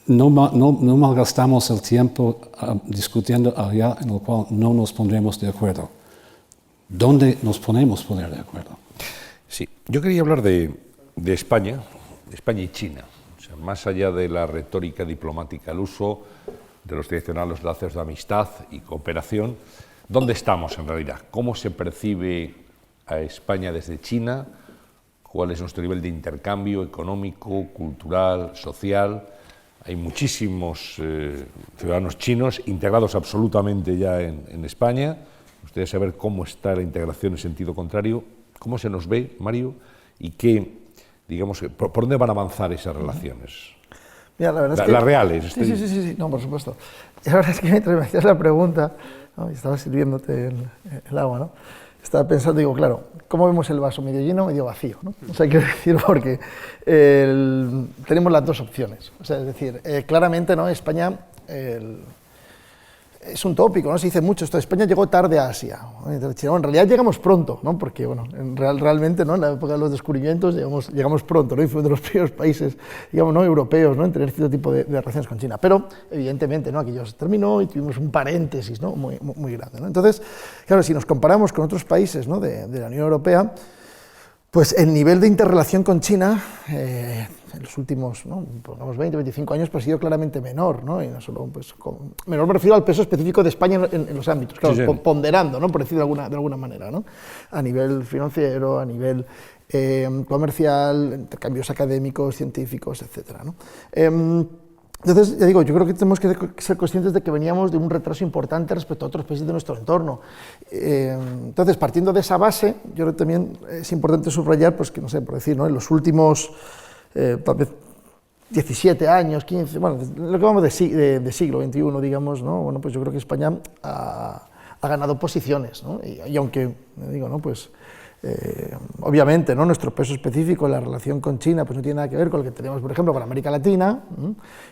no malgastamos el tiempo discutiendo allá en el cual no nos pondremos de acuerdo. ¿Dónde nos podemos poner de acuerdo? Sí, yo quería hablar de España y China, o sea, más allá de la retórica diplomática, el uso de los tradicionales lazos de amistad y cooperación. ¿Dónde estamos en realidad? ¿Cómo se percibe a España desde China? ¿Cuál es nuestro nivel de intercambio económico, cultural, social? Hay muchísimos ciudadanos chinos integrados absolutamente ya en España. Me gustaría saber cómo está la integración en sentido contrario, cómo se nos ve, Mario, y qué, digamos, por dónde van a avanzar esas relaciones. Mira, la verdad es que, las reales. Sí, no, por supuesto. Y la verdad es que mientras me hacías la pregunta, ¿no? Y estaba sirviéndote el agua, ¿no? Estaba pensando, digo, claro, ¿cómo vemos el vaso? ¿Medio lleno o medio vacío? ¿No? O sea, quiero decir, porque tenemos las dos opciones. O sea, es decir, claramente, ¿no? España es un tópico, ¿no? Se dice mucho esto, España llegó tarde a Asia. En realidad llegamos pronto, ¿no? Porque, bueno, realmente, ¿no? En la época de los descubrimientos llegamos pronto, ¿no? Y fuimos de los primeros países, digamos, ¿no? Europeos, ¿no? En tener cierto tipo de relaciones con China. Pero, evidentemente, ¿no? Aquello se terminó y tuvimos un paréntesis, ¿no? Muy grande, ¿no? Entonces, claro, si nos comparamos con otros países, ¿no? de la Unión Europea, pues el nivel de interrelación con China en los últimos, ¿no? Pongamos 20, 25 años, pues ha sido claramente menor, ¿no? Y no solo, pues, menor me refiero al peso específico de España en los ámbitos, claro, sí. Ponderando, ¿no? Por decirlo de alguna manera, ¿no? A nivel financiero, a nivel comercial, intercambios académicos, científicos, etcétera, ¿no? Entonces, ya digo, yo creo que tenemos que ser conscientes de que veníamos de un retraso importante respecto a otros países de nuestro entorno. Entonces, partiendo de esa base, yo creo que también es importante subrayar, pues que no sé, por decir, ¿no? En los últimos, tal vez, 17 años, 15, bueno, lo que vamos de siglo XXI, digamos, ¿no? Bueno, pues yo creo que España ha ganado posiciones, ¿no? Y aunque, digo, ¿no? Pues, obviamente, ¿no? Nuestro peso específico en la relación con China pues no tiene nada que ver con lo que tenemos, por ejemplo, con América Latina,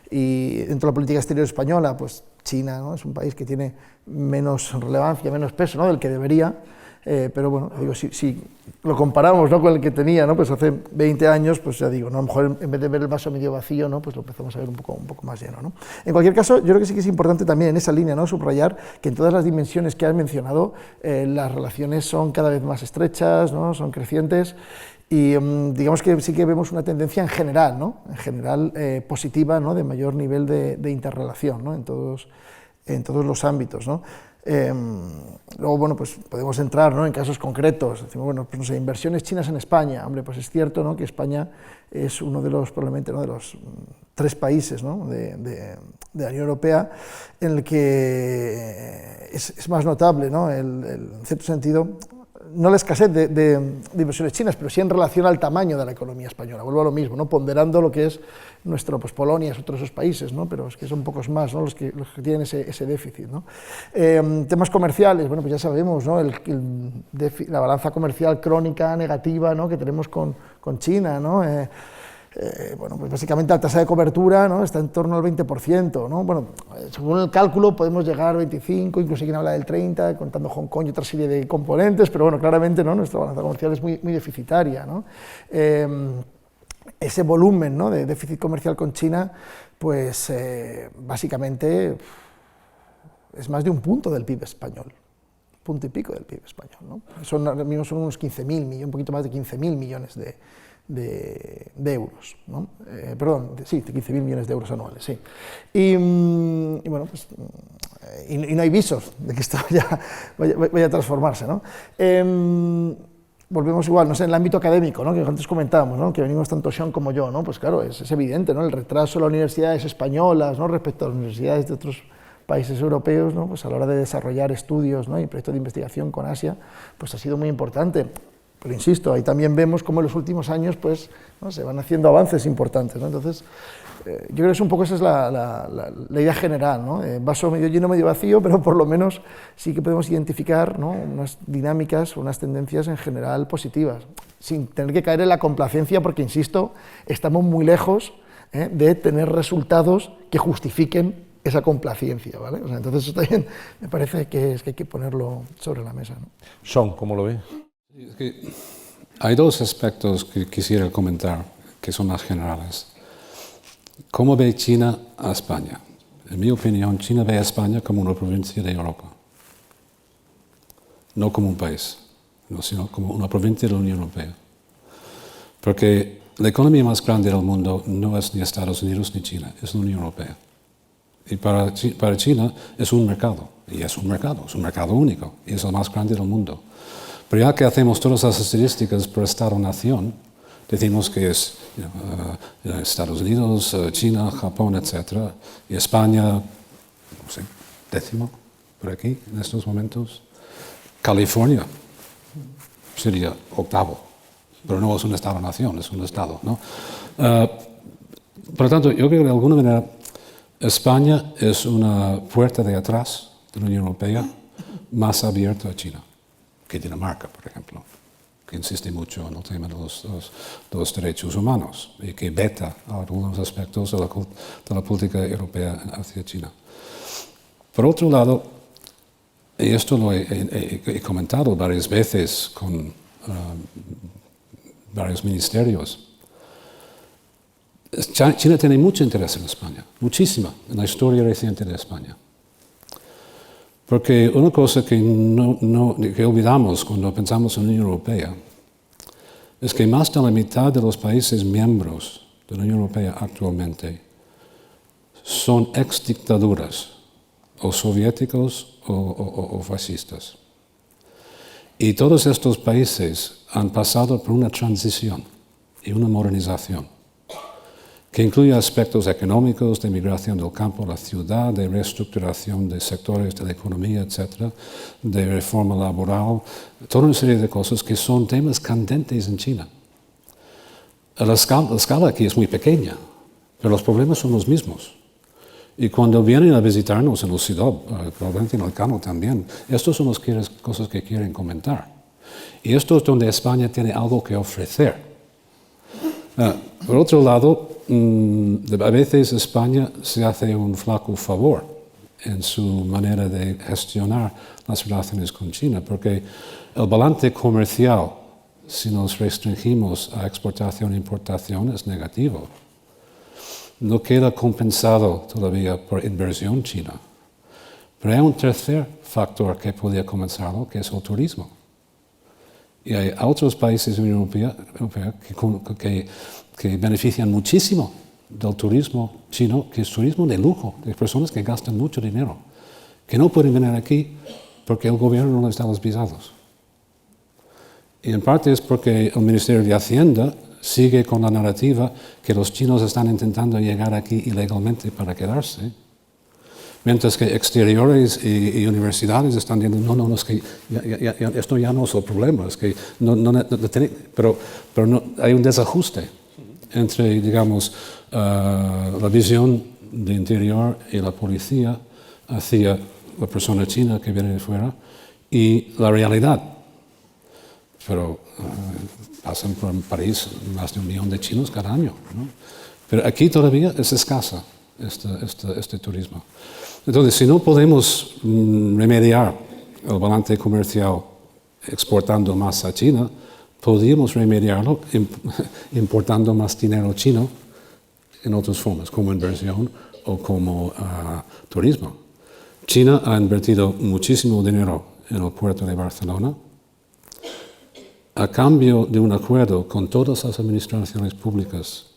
y dentro de la política exterior española, pues China, ¿no? Es un país que tiene menos relevancia, menos peso, ¿no? Del que debería, pero bueno, digo, si lo comparamos, ¿no? Con el que tenía, ¿no? Pues hace 20 años, pues ya digo, ¿no? A lo mejor en vez de ver el vaso medio vacío, ¿no? Pues lo empezamos a ver un poco más lleno, ¿no? En cualquier caso, yo creo que sí que es importante también en esa línea, ¿no? Subrayar que en todas las dimensiones que has mencionado, las relaciones son cada vez más estrechas, ¿no? Son crecientes, y digamos que sí que vemos una tendencia en general, ¿no? En general positiva, ¿no? De mayor nivel de interrelación, ¿no? En todos los ámbitos, ¿no? Luego, bueno, pues podemos entrar, ¿no? En casos concretos. Decimos, bueno, pues no sé, inversiones chinas en España. Hombre, pues es cierto, ¿no? Que España es uno de los, probablemente, ¿no? De los 3 países, ¿no? de la Unión Europea en el que es más notable, ¿no? En cierto sentido, no la escasez de inversiones chinas, pero sí en relación al tamaño de la economía española. Vuelvo a lo mismo, ¿no? Ponderando lo que es nuestro, pues Polonia, otros esos países, ¿no? Pero es que son pocos más, ¿no? los que tienen ese déficit, ¿no? Temas comerciales, bueno, pues ya sabemos, ¿no? La balanza comercial crónica negativa, ¿no? Que tenemos con China, ¿no? Bueno, pues básicamente la tasa de cobertura, ¿no? Está en torno al 20%, ¿no? Bueno, según el cálculo podemos llegar al 25, incluso quien habla del 30, contando Hong Kong y otra serie de componentes, pero bueno, claramente, ¿no? Nuestra balanza comercial es muy deficitaria, ¿no? Ese volumen, ¿no? De déficit comercial con China, pues básicamente es más de un punto del PIB español, punto y pico del PIB español, ¿no? Ahora mismo son unos 15.000 millones, un poquito más de 15.000 millones de euros, ¿no? Perdón, sí, de 15.000 millones de euros anuales, sí. Y bueno, pues, y no hay visos de que esto vaya a transformarse, ¿no? Volvemos igual, no sé, en el ámbito académico, ¿no?, que antes comentábamos, ¿no?, que venimos tanto Sean como yo, ¿no?, pues claro, es evidente, ¿no?, el retraso de las universidades españolas, ¿no?, respecto a las universidades de otros países europeos, ¿no?, pues a la hora de desarrollar estudios, ¿no?, y proyectos de investigación con Asia, pues ha sido muy importante. Pero insisto, ahí también vemos cómo en los últimos años, pues, ¿no?, se van haciendo avances importantes, ¿no? Entonces, yo creo que es un poco esa es la idea general, ¿no? Vaso medio lleno, medio vacío, pero por lo menos sí que podemos identificar, ¿no?, unas dinámicas, unas tendencias en general positivas, sin tener que caer en la complacencia, porque, insisto, estamos muy lejos de tener resultados que justifiquen esa complacencia, ¿vale? O sea, entonces eso también me parece que hay que ponerlo sobre la mesa, ¿no? Sean, ¿cómo lo ve? Es que hay dos aspectos que quisiera comentar, que son más generales. ¿Cómo ve China a España? En mi opinión, China ve a España como una provincia de Europa. No como un país, sino como una provincia de la Unión Europea. Porque la economía más grande del mundo no es ni Estados Unidos ni China, es la Unión Europea. Y para China es un mercado es un mercado único, y es el más grande del mundo. Pero ya que hacemos todas las estadísticas por Estado-nación, decimos que es Estados Unidos, China, Japón, etc. Y España, no sé, 10º por aquí en estos momentos. California sería 8º, pero no es un Estado-nación, es un Estado, ¿no? Por lo tanto, yo creo que de alguna manera España es una puerta de atrás de la Unión Europea más abierta a China que Dinamarca, por ejemplo, que insiste mucho en el tema de los derechos humanos y que veta algunos aspectos de la política europea hacia China. Por otro lado, y esto lo he comentado varias veces con varios ministerios, China tiene mucho interés en España, muchísima, en la historia reciente de España. Porque una cosa que olvidamos cuando pensamos en la Unión Europea es que más de la mitad de los países miembros de la Unión Europea actualmente son ex-dictaduras, o soviéticos o fascistas. Y todos estos países han pasado por una transición y una modernización que incluye aspectos económicos, de migración del campo a la ciudad, de reestructuración de sectores de la economía, etc., de reforma laboral, toda una serie de cosas que son temas candentes en China. La escala aquí es muy pequeña, pero los problemas son los mismos. Y cuando vienen a visitarnos en el CIDOB, probablemente en el CANO también, estas son las cosas que quieren comentar. Y esto es donde España tiene algo que ofrecer. Por otro lado, a veces España se hace un flaco favor en su manera de gestionar las relaciones con China, porque el balance comercial, si nos restringimos a exportación e importación, es negativo. No queda compensado todavía por inversión china. Pero hay un tercer factor que podría compensarlo, que es el turismo. Y hay otros países de la Unión Europea que benefician muchísimo del turismo chino, que es turismo de lujo, de personas que gastan mucho dinero, que no pueden venir aquí porque el gobierno no les da los visados. Y en parte es porque el Ministerio de Hacienda sigue con la narrativa que los chinos están intentando llegar aquí ilegalmente para quedarse, mientras que exteriores y universidades están diciendo, no, es que esto ya no es el problema, es que pero no, hay un desajuste entre, digamos, la visión de interior y la policía hacia la persona china que viene de fuera y la realidad. Pero pasan por París más de 1 millón de chinos cada año, ¿no? Pero aquí todavía es escasa este turismo. Entonces, si no podemos remediar el balance comercial exportando más a China, podríamos remediarlo importando más dinero chino en otras formas, como inversión o como turismo. China ha invertido muchísimo dinero en el puerto de Barcelona, a cambio de un acuerdo con todas las administraciones públicas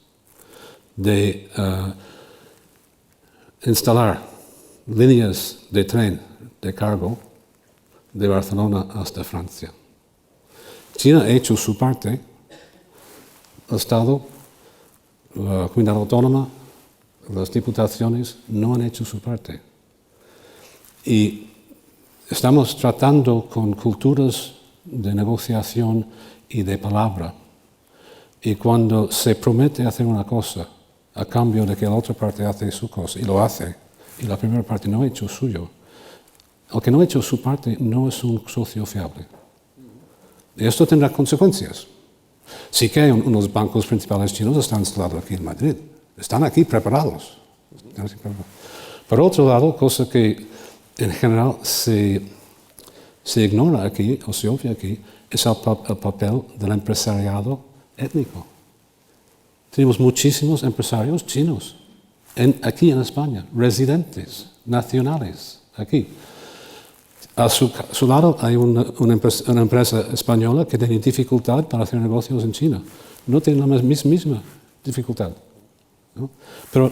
de instalar líneas de tren de cargo de Barcelona hasta Francia. China ha hecho su parte, el Estado, la comunidad autónoma, las diputaciones no han hecho su parte. Y estamos tratando con culturas de negociación y de palabra. Y cuando se promete hacer una cosa a cambio de que la otra parte hace su cosa, y lo hace, y la primera parte no ha hecho suyo, el que no ha hecho su parte no es un socio fiable. Y esto tendrá consecuencias. Sí que unos bancos principales chinos están instalados aquí en Madrid. Están aquí preparados. Por otro lado, cosa que en general se ignora aquí, o se obvia aquí, es el papel del empresariado étnico. Tenemos muchísimos empresarios chinos aquí en España, residentes, nacionales, aquí. A su lado hay una empresa española que tiene dificultad para hacer negocios en China. No tiene la misma dificultad, ¿no? Pero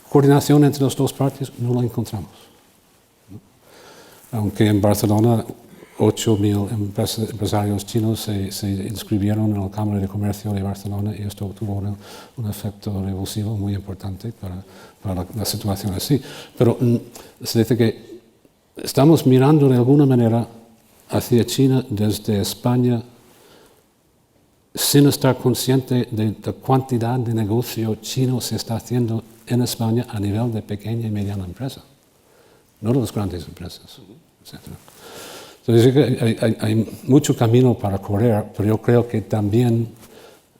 coordinación entre las dos partes no la encontramos, ¿no? Aunque en Barcelona 8.000 empresarios chinos se inscribieron en la Cámara de Comercio de Barcelona y esto tuvo un efecto revulsivo muy importante para la situación así. Pero se dice que estamos mirando de alguna manera hacia China desde España sin estar consciente de la cantidad de negocio chino se está haciendo en España a nivel de pequeña y mediana empresa, no de las grandes empresas, etc. Entonces hay mucho camino para correr, pero yo creo que también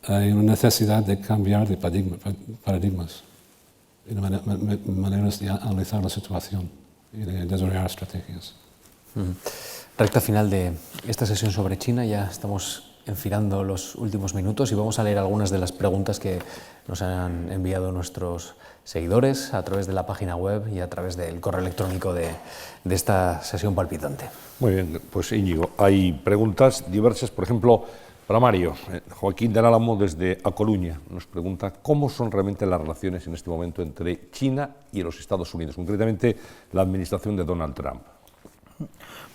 hay una necesidad de cambiar de paradigmas y de maneras de analizar la situación y de desarrollar estrategias. Recta final de esta sesión sobre China, ya estamos enfilando los últimos minutos y vamos a leer algunas de las preguntas que nos han enviado nuestros seguidores a través de la página web y a través del correo electrónico de esta sesión palpitante. Muy bien, pues Íñigo, hay preguntas diversas, por ejemplo, para Mario. Joaquín del Álamo desde A Coruña nos pregunta cómo son realmente las relaciones en este momento entre China y los Estados Unidos, concretamente la administración de Donald Trump.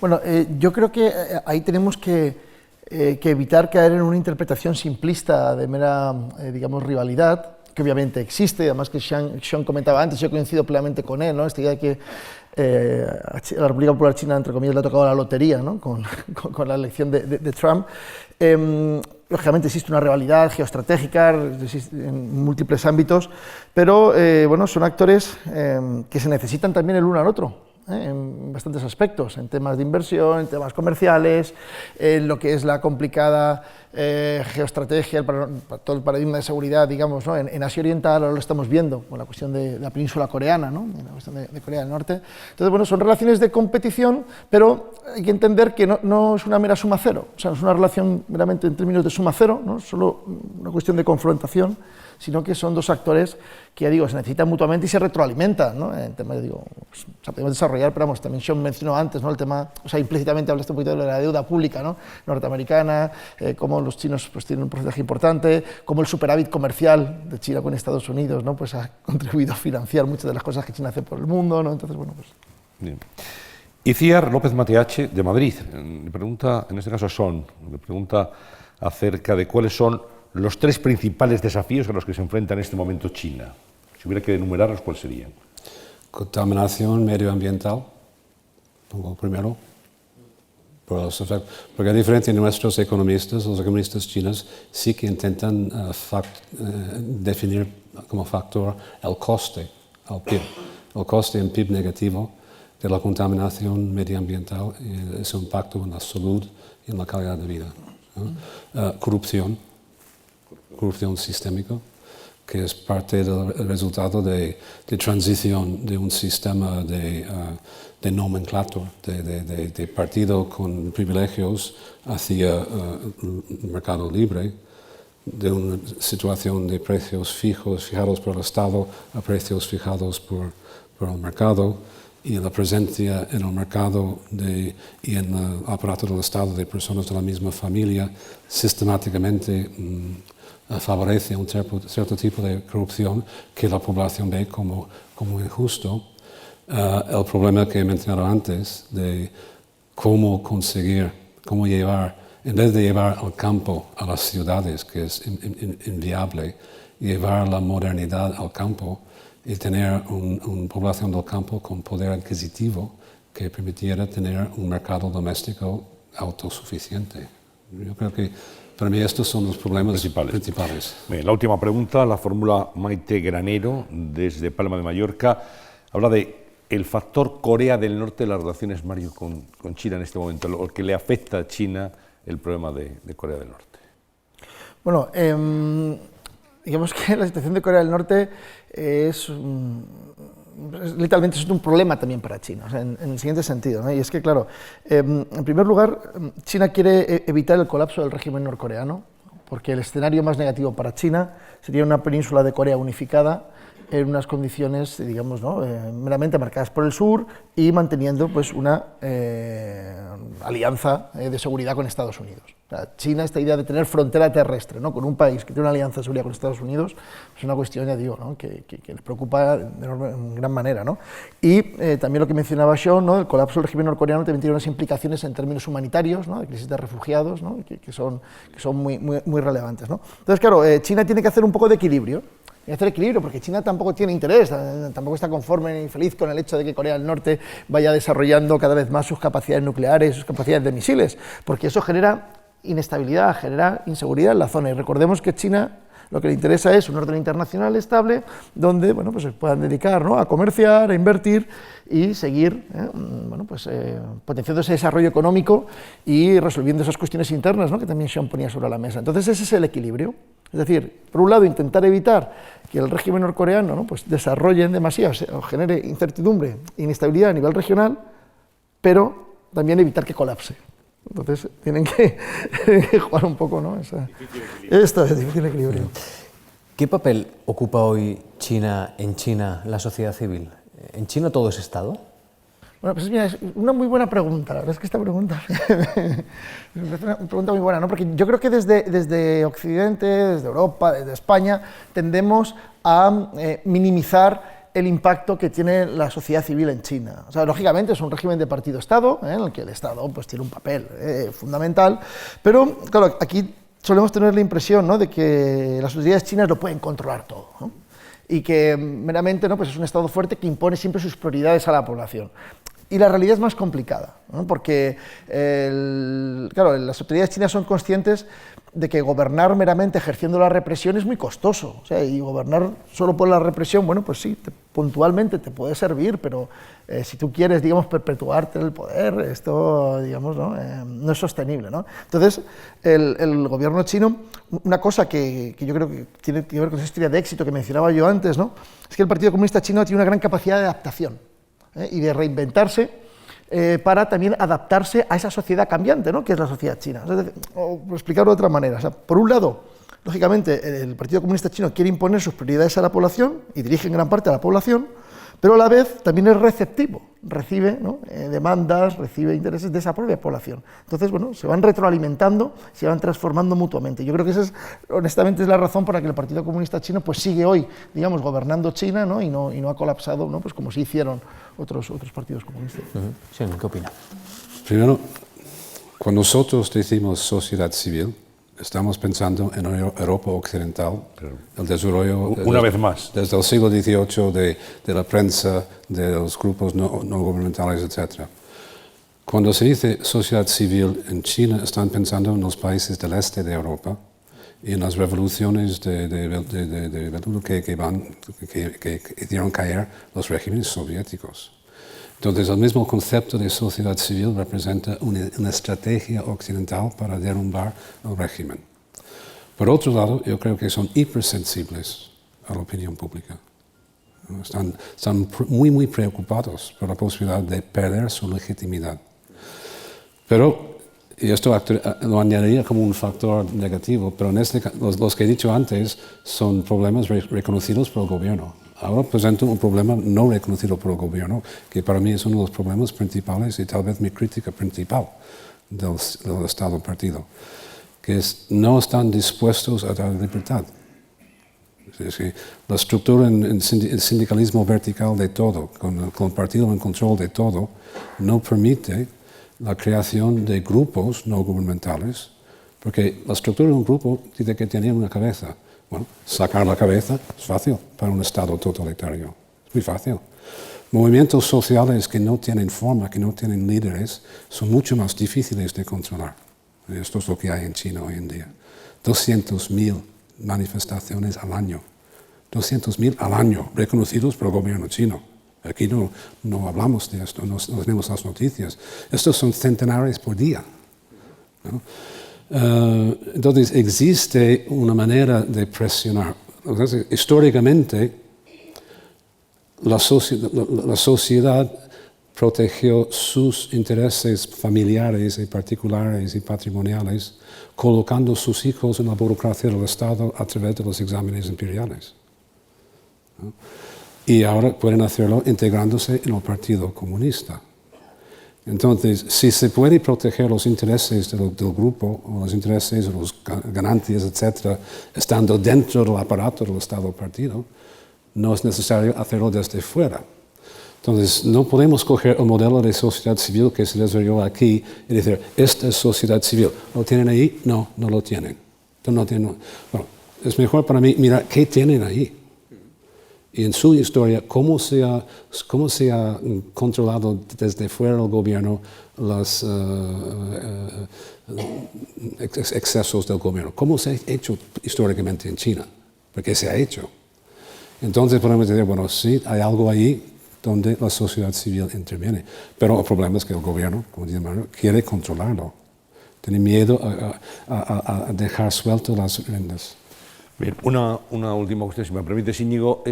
Bueno, yo creo que ahí tenemos que evitar caer en una interpretación simplista de mera, digamos, rivalidad, que obviamente existe, además que Sean comentaba antes, yo coincido plenamente con él, ¿no? Esta idea de que a la República Popular China, entre comillas, le ha tocado la lotería, ¿no? con la elección de Trump. Lógicamente existe una rivalidad geoestratégica en múltiples ámbitos, pero bueno, son actores que se necesitan también el uno al otro. En bastantes aspectos, en temas de inversión, en temas comerciales, en lo que es la complicada geoestrategia, todo el paradigma de seguridad, digamos, ¿no? En Asia Oriental ahora lo estamos viendo, con la cuestión de la península coreana, ¿no? La cuestión de Corea del Norte. Entonces, bueno, son relaciones de competición, pero hay que entender que no es una mera suma cero, o sea, no es una relación meramente en términos de suma cero, no solo una cuestión de confrontación, sino que son dos actores que, ya digo, se necesitan mutuamente y se retroalimentan, ¿no? En temas, digo, pues, o sea, podemos desarrollar, pero vamos, también Sean mencionó antes, ¿no? El tema, o sea, implícitamente hablaste un poquito de la deuda pública, ¿no? Norteamericana, cómo los chinos pues tienen un porcentaje importante, cómo el superávit comercial de China con Estados Unidos, ¿no? Pues ha contribuido a financiar muchas de las cosas que China hace por el mundo, ¿no? Entonces, bueno, pues... Bien. Iciar López Mateache, de Madrid, le pregunta, en este caso le pregunta acerca de cuáles son los tres principales desafíos a los que se enfrenta en este momento China. Si hubiera que enumerarlos, ¿cuáles serían? Contaminación medioambiental, pongo primero, porque a diferencia de nuestros economistas, los economistas chinos sí que intentan definir como factor el coste al PIB, el coste en PIB negativo de la contaminación medioambiental y su impacto en la salud y en la calidad de vida, ¿no? Corrupción sistémica, que es parte del resultado de transición de un sistema de nomenclatura, de partido con privilegios hacia el mercado libre, de una situación de precios fijados por el Estado a precios fijados por el mercado, y la presencia en el mercado y en el aparato del Estado de personas de la misma familia sistemáticamente favorece un cierto tipo de corrupción que la población ve como injusto. El problema que he mencionado antes de cómo llevar, en vez de llevar al campo a las ciudades, que es inviable, llevar la modernidad al campo y tener una población del campo con poder adquisitivo que permitiera tener un mercado doméstico autosuficiente. Yo creo que para mí estos son los problemas principales. Bien, la última pregunta la formula Maite Granero desde Palma de Mallorca. Habla de el factor Corea del Norte, las relaciones, Mario, con China en este momento, lo que le afecta a China el problema de Corea del Norte. Bueno, digamos que la situación de Corea del Norte literalmente es un problema también para China, o sea, en el siguiente sentido, ¿no? Y es que, claro, en primer lugar, China quiere evitar el colapso del régimen norcoreano, porque el escenario más negativo para China sería una península de Corea unificada en unas condiciones, digamos, ¿no? Meramente marcadas por el sur y manteniendo pues, una alianza de seguridad con Estados Unidos. O sea, China, esta idea de tener frontera terrestre, ¿no? Con un país que tiene una alianza de seguridad con Estados Unidos, es una cuestión, ya digo, ¿no? que les preocupa en gran manera, ¿no? Y también lo que mencionaba Sean, ¿no? El colapso del régimen norcoreano también tiene unas implicaciones en términos humanitarios, ¿no? De crisis de refugiados, ¿no? que son muy relevantes, ¿no? Entonces, claro, China tiene que hacer un poco de equilibrio. Y hacer equilibrio, porque China tampoco tiene interés, tampoco está conforme ni feliz con el hecho de que Corea del Norte vaya desarrollando cada vez más sus capacidades nucleares, sus capacidades de misiles, porque eso genera inestabilidad, genera inseguridad en la zona. Y recordemos que China lo que le interesa es un orden internacional estable, donde bueno, pues se puedan dedicar, ¿no? A comerciar, a invertir y seguir bueno, pues, potenciando ese desarrollo económico y resolviendo esas cuestiones internas, ¿no? Que también Sean ponía sobre la mesa. Entonces ese es el equilibrio. Es decir, por un lado, intentar evitar que el régimen norcoreano, ¿no? Pues desarrolle demasiado o genere incertidumbre e inestabilidad a nivel regional, pero también evitar que colapse. Entonces tienen que jugar un poco, ¿no? Esto es difícil equilibrio. ¿Qué papel ocupa hoy China en China, la sociedad civil? ¿En China todo es Estado? Bueno, pues mira, es una muy buena pregunta. La verdad es que esta pregunta es una pregunta muy buena, ¿no? Porque yo creo que desde Occidente, desde Europa, desde España, tendemos a minimizar el impacto que tiene la sociedad civil en China. O sea, lógicamente es un régimen de partido-Estado, en el que el Estado pues, tiene un papel fundamental, pero claro, aquí solemos tener la impresión, ¿no? De que las autoridades chinas lo pueden controlar todo, ¿no? Y que meramente, ¿no? Pues es un Estado fuerte que impone siempre sus prioridades a la población. Y la realidad es más complicada, ¿no? Porque claro, las autoridades chinas son conscientes de que gobernar meramente ejerciendo la represión es muy costoso. O sea, y gobernar solo por la represión, bueno, pues sí, puntualmente te puede servir, pero si tú quieres, digamos, perpetuarte en el poder, esto, digamos, no es sostenible, ¿no? Entonces, el gobierno chino, una cosa que yo creo que tiene que ver con esa historia de éxito que mencionaba yo antes, ¿no? Es que el Partido Comunista Chino tiene una gran capacidad de adaptación y de reinventarse para también adaptarse a esa sociedad cambiante, ¿no? Que es la sociedad china. Es decir, o por explicarlo de otra manera, o sea, por un lado, lógicamente, el Partido Comunista Chino quiere imponer sus prioridades a la población y dirige en gran parte a la población, pero a la vez también es receptivo, recibe, ¿no? Demandas, recibe intereses de esa propia población. Entonces, bueno, se van retroalimentando, se van transformando mutuamente. Yo creo que esa es, honestamente, es la razón por la que el Partido Comunista Chino pues, sigue hoy, digamos, gobernando China, ¿no? Y no ha colapsado, ¿no? Pues como sí hicieron otros partidos comunistas. Sí, ¿qué opina? Primero, cuando nosotros decimos sociedad civil, estamos pensando en Europa Occidental, el desarrollo una vez más desde el siglo XVIII de la prensa, de los grupos no gubernamentales, etc. Cuando se dice sociedad civil en China, están pensando en los países del este de Europa y en las revoluciones que hicieron caer los regímenes soviéticos. Entonces, el mismo concepto de sociedad civil representa una estrategia occidental para derrumbar el régimen. Por otro lado, yo creo que son hipersensibles a la opinión pública. Están muy preocupados por la posibilidad de perder su legitimidad. Pero, y esto lo añadiría como un factor negativo, pero en este caso, los que he dicho antes son problemas reconocidos por el gobierno. Ahora presento un problema no reconocido por el gobierno, que para mí es uno de los problemas principales y tal vez mi crítica principal del Estado-partido, que no están dispuestos a dar libertad. Es decir, la estructura en el sindicalismo vertical de todo, con el partido en control de todo, no permite la creación de grupos no gubernamentales, porque la estructura de un grupo tiene que tener una cabeza. Bueno, sacar la cabeza es fácil para un Estado totalitario, es muy fácil. Movimientos sociales que no tienen forma, que no tienen líderes, son mucho más difíciles de controlar. Esto es lo que hay en China hoy en día. 200.000 manifestaciones al año. 200.000 al año, reconocidos por el gobierno chino. Aquí no hablamos de esto, no tenemos las noticias. Estos son centenares por día, ¿no? Entonces, existe una manera de presionar. Entonces, históricamente, la sociedad protegió sus intereses familiares y particulares y patrimoniales, colocando sus hijos en la burocracia del Estado a través de los exámenes imperiales, ¿no? Y ahora pueden hacerlo integrándose en el Partido Comunista. Entonces, si se puede proteger los intereses del grupo, o los intereses de los ganancias, etc., estando dentro del aparato del Estado-partido, no es necesario hacerlo desde fuera. Entonces, no podemos coger el modelo de sociedad civil que se desarrolló aquí y decir, esta es sociedad civil. ¿Lo tienen ahí? No, no lo tienen. Bueno, es mejor para mí mirar qué tienen ahí. Y en su historia, cómo se ha controlado desde fuera del gobierno los excesos del gobierno. Cómo se ha hecho históricamente en China. Porque se ha hecho. Entonces podemos decir, bueno, sí, hay algo ahí donde la sociedad civil interviene. Pero el problema es que el gobierno, como dice Mario, quiere controlarlo. Tiene miedo a dejar sueltas las riendas. Bien, una última cuestión, si me permites, Íñigo,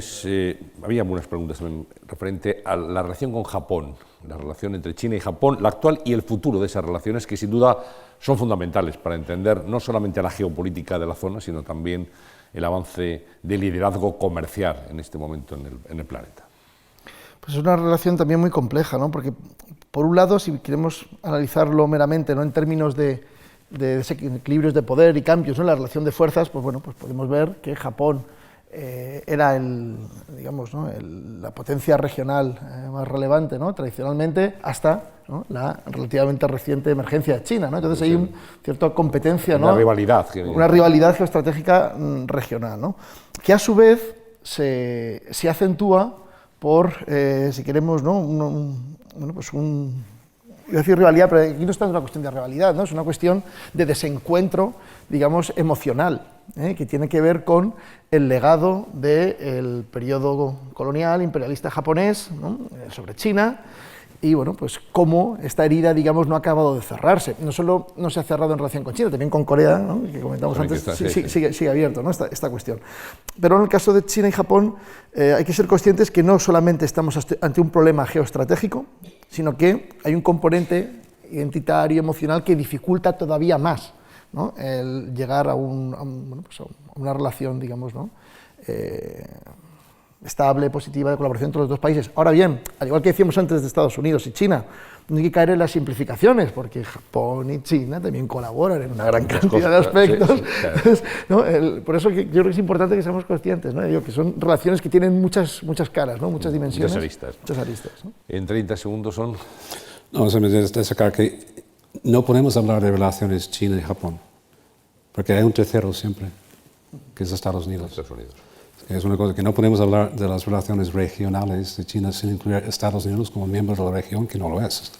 había algunas preguntas también referente a la relación con Japón, la relación entre China y Japón, la actual y el futuro de esas relaciones, que sin duda son fundamentales para entender no solamente la geopolítica de la zona, sino también el avance del liderazgo comercial en este momento en el planeta. Pues es una relación también muy compleja, ¿no? Porque, por un lado, si queremos analizarlo meramente, ¿no?, en términos de desequilibrios de poder y cambios, ¿no?, en la relación de fuerzas, pues bueno, pues podemos ver que Japón era digamos, ¿no?, la potencia regional más relevante, ¿no?, tradicionalmente, hasta, ¿no?, la relativamente reciente emergencia de China, ¿no? Entonces hay una cierta competencia, ¿no?, una rivalidad geoestratégica regional, ¿no?, que a su vez se acentúa por, si queremos, ¿no?, iba a decir rivalidad, pero aquí no es tanto una cuestión de rivalidad, ¿no?, es una cuestión de desencuentro, digamos, emocional, que tiene que ver con el legado del periodo colonial imperialista japonés, ¿no?, sobre China, y bueno, pues cómo esta herida, digamos, no ha acabado de cerrarse. No solo no se ha cerrado en relación con China, también con Corea, ¿no?, que comentamos antes, sigue abierto, ¿no?, esta cuestión. Pero en el caso de China y Japón hay que ser conscientes que no solamente estamos ante un problema geoestratégico, sino que hay un componente identitario, emocional, que dificulta todavía más, ¿no?, el llegar a una relación, digamos, ¿no?, estable, positiva, de colaboración entre los dos países. Ahora bien, al igual que decíamos antes de Estados Unidos y China, no hay que caer en las simplificaciones, porque Japón y China también colaboran en una gran cantidad de aspectos. Claro. ¿No? Por eso yo creo que es importante que seamos conscientes, ¿no?, que son relaciones que tienen muchas caras, ¿no?, muchas dimensiones. Muchas aristas, ¿no? En 30 segundos son... No, se me debe destacar que no podemos hablar de relaciones China y Japón, porque hay un tercero siempre, que es Estados Unidos. Es una cosa que no podemos hablar de las relaciones regionales de China sin incluir a Estados Unidos como miembro de la región, que no lo es.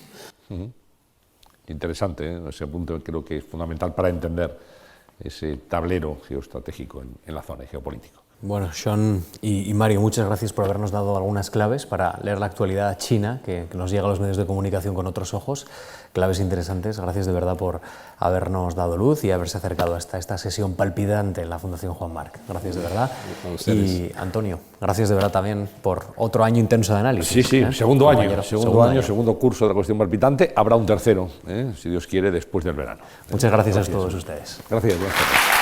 Interesante, ese punto creo que es fundamental para entender ese tablero geoestratégico en la zona geopolítico. Bueno, Sean y Mario, muchas gracias por habernos dado algunas claves para leer la actualidad china, que nos llega a los medios de comunicación con otros ojos, claves interesantes. Gracias de verdad por habernos dado luz y haberse acercado hasta esta sesión palpitante en la Fundación Juan Marc. Gracias de verdad. Y Antonio, gracias de verdad también por otro año intenso de análisis. Sí, segundo año, segundo curso de la cuestión palpitante. Habrá un tercero, si Dios quiere, después del verano. Muchas gracias a todos ustedes. Gracias, buenas tardes.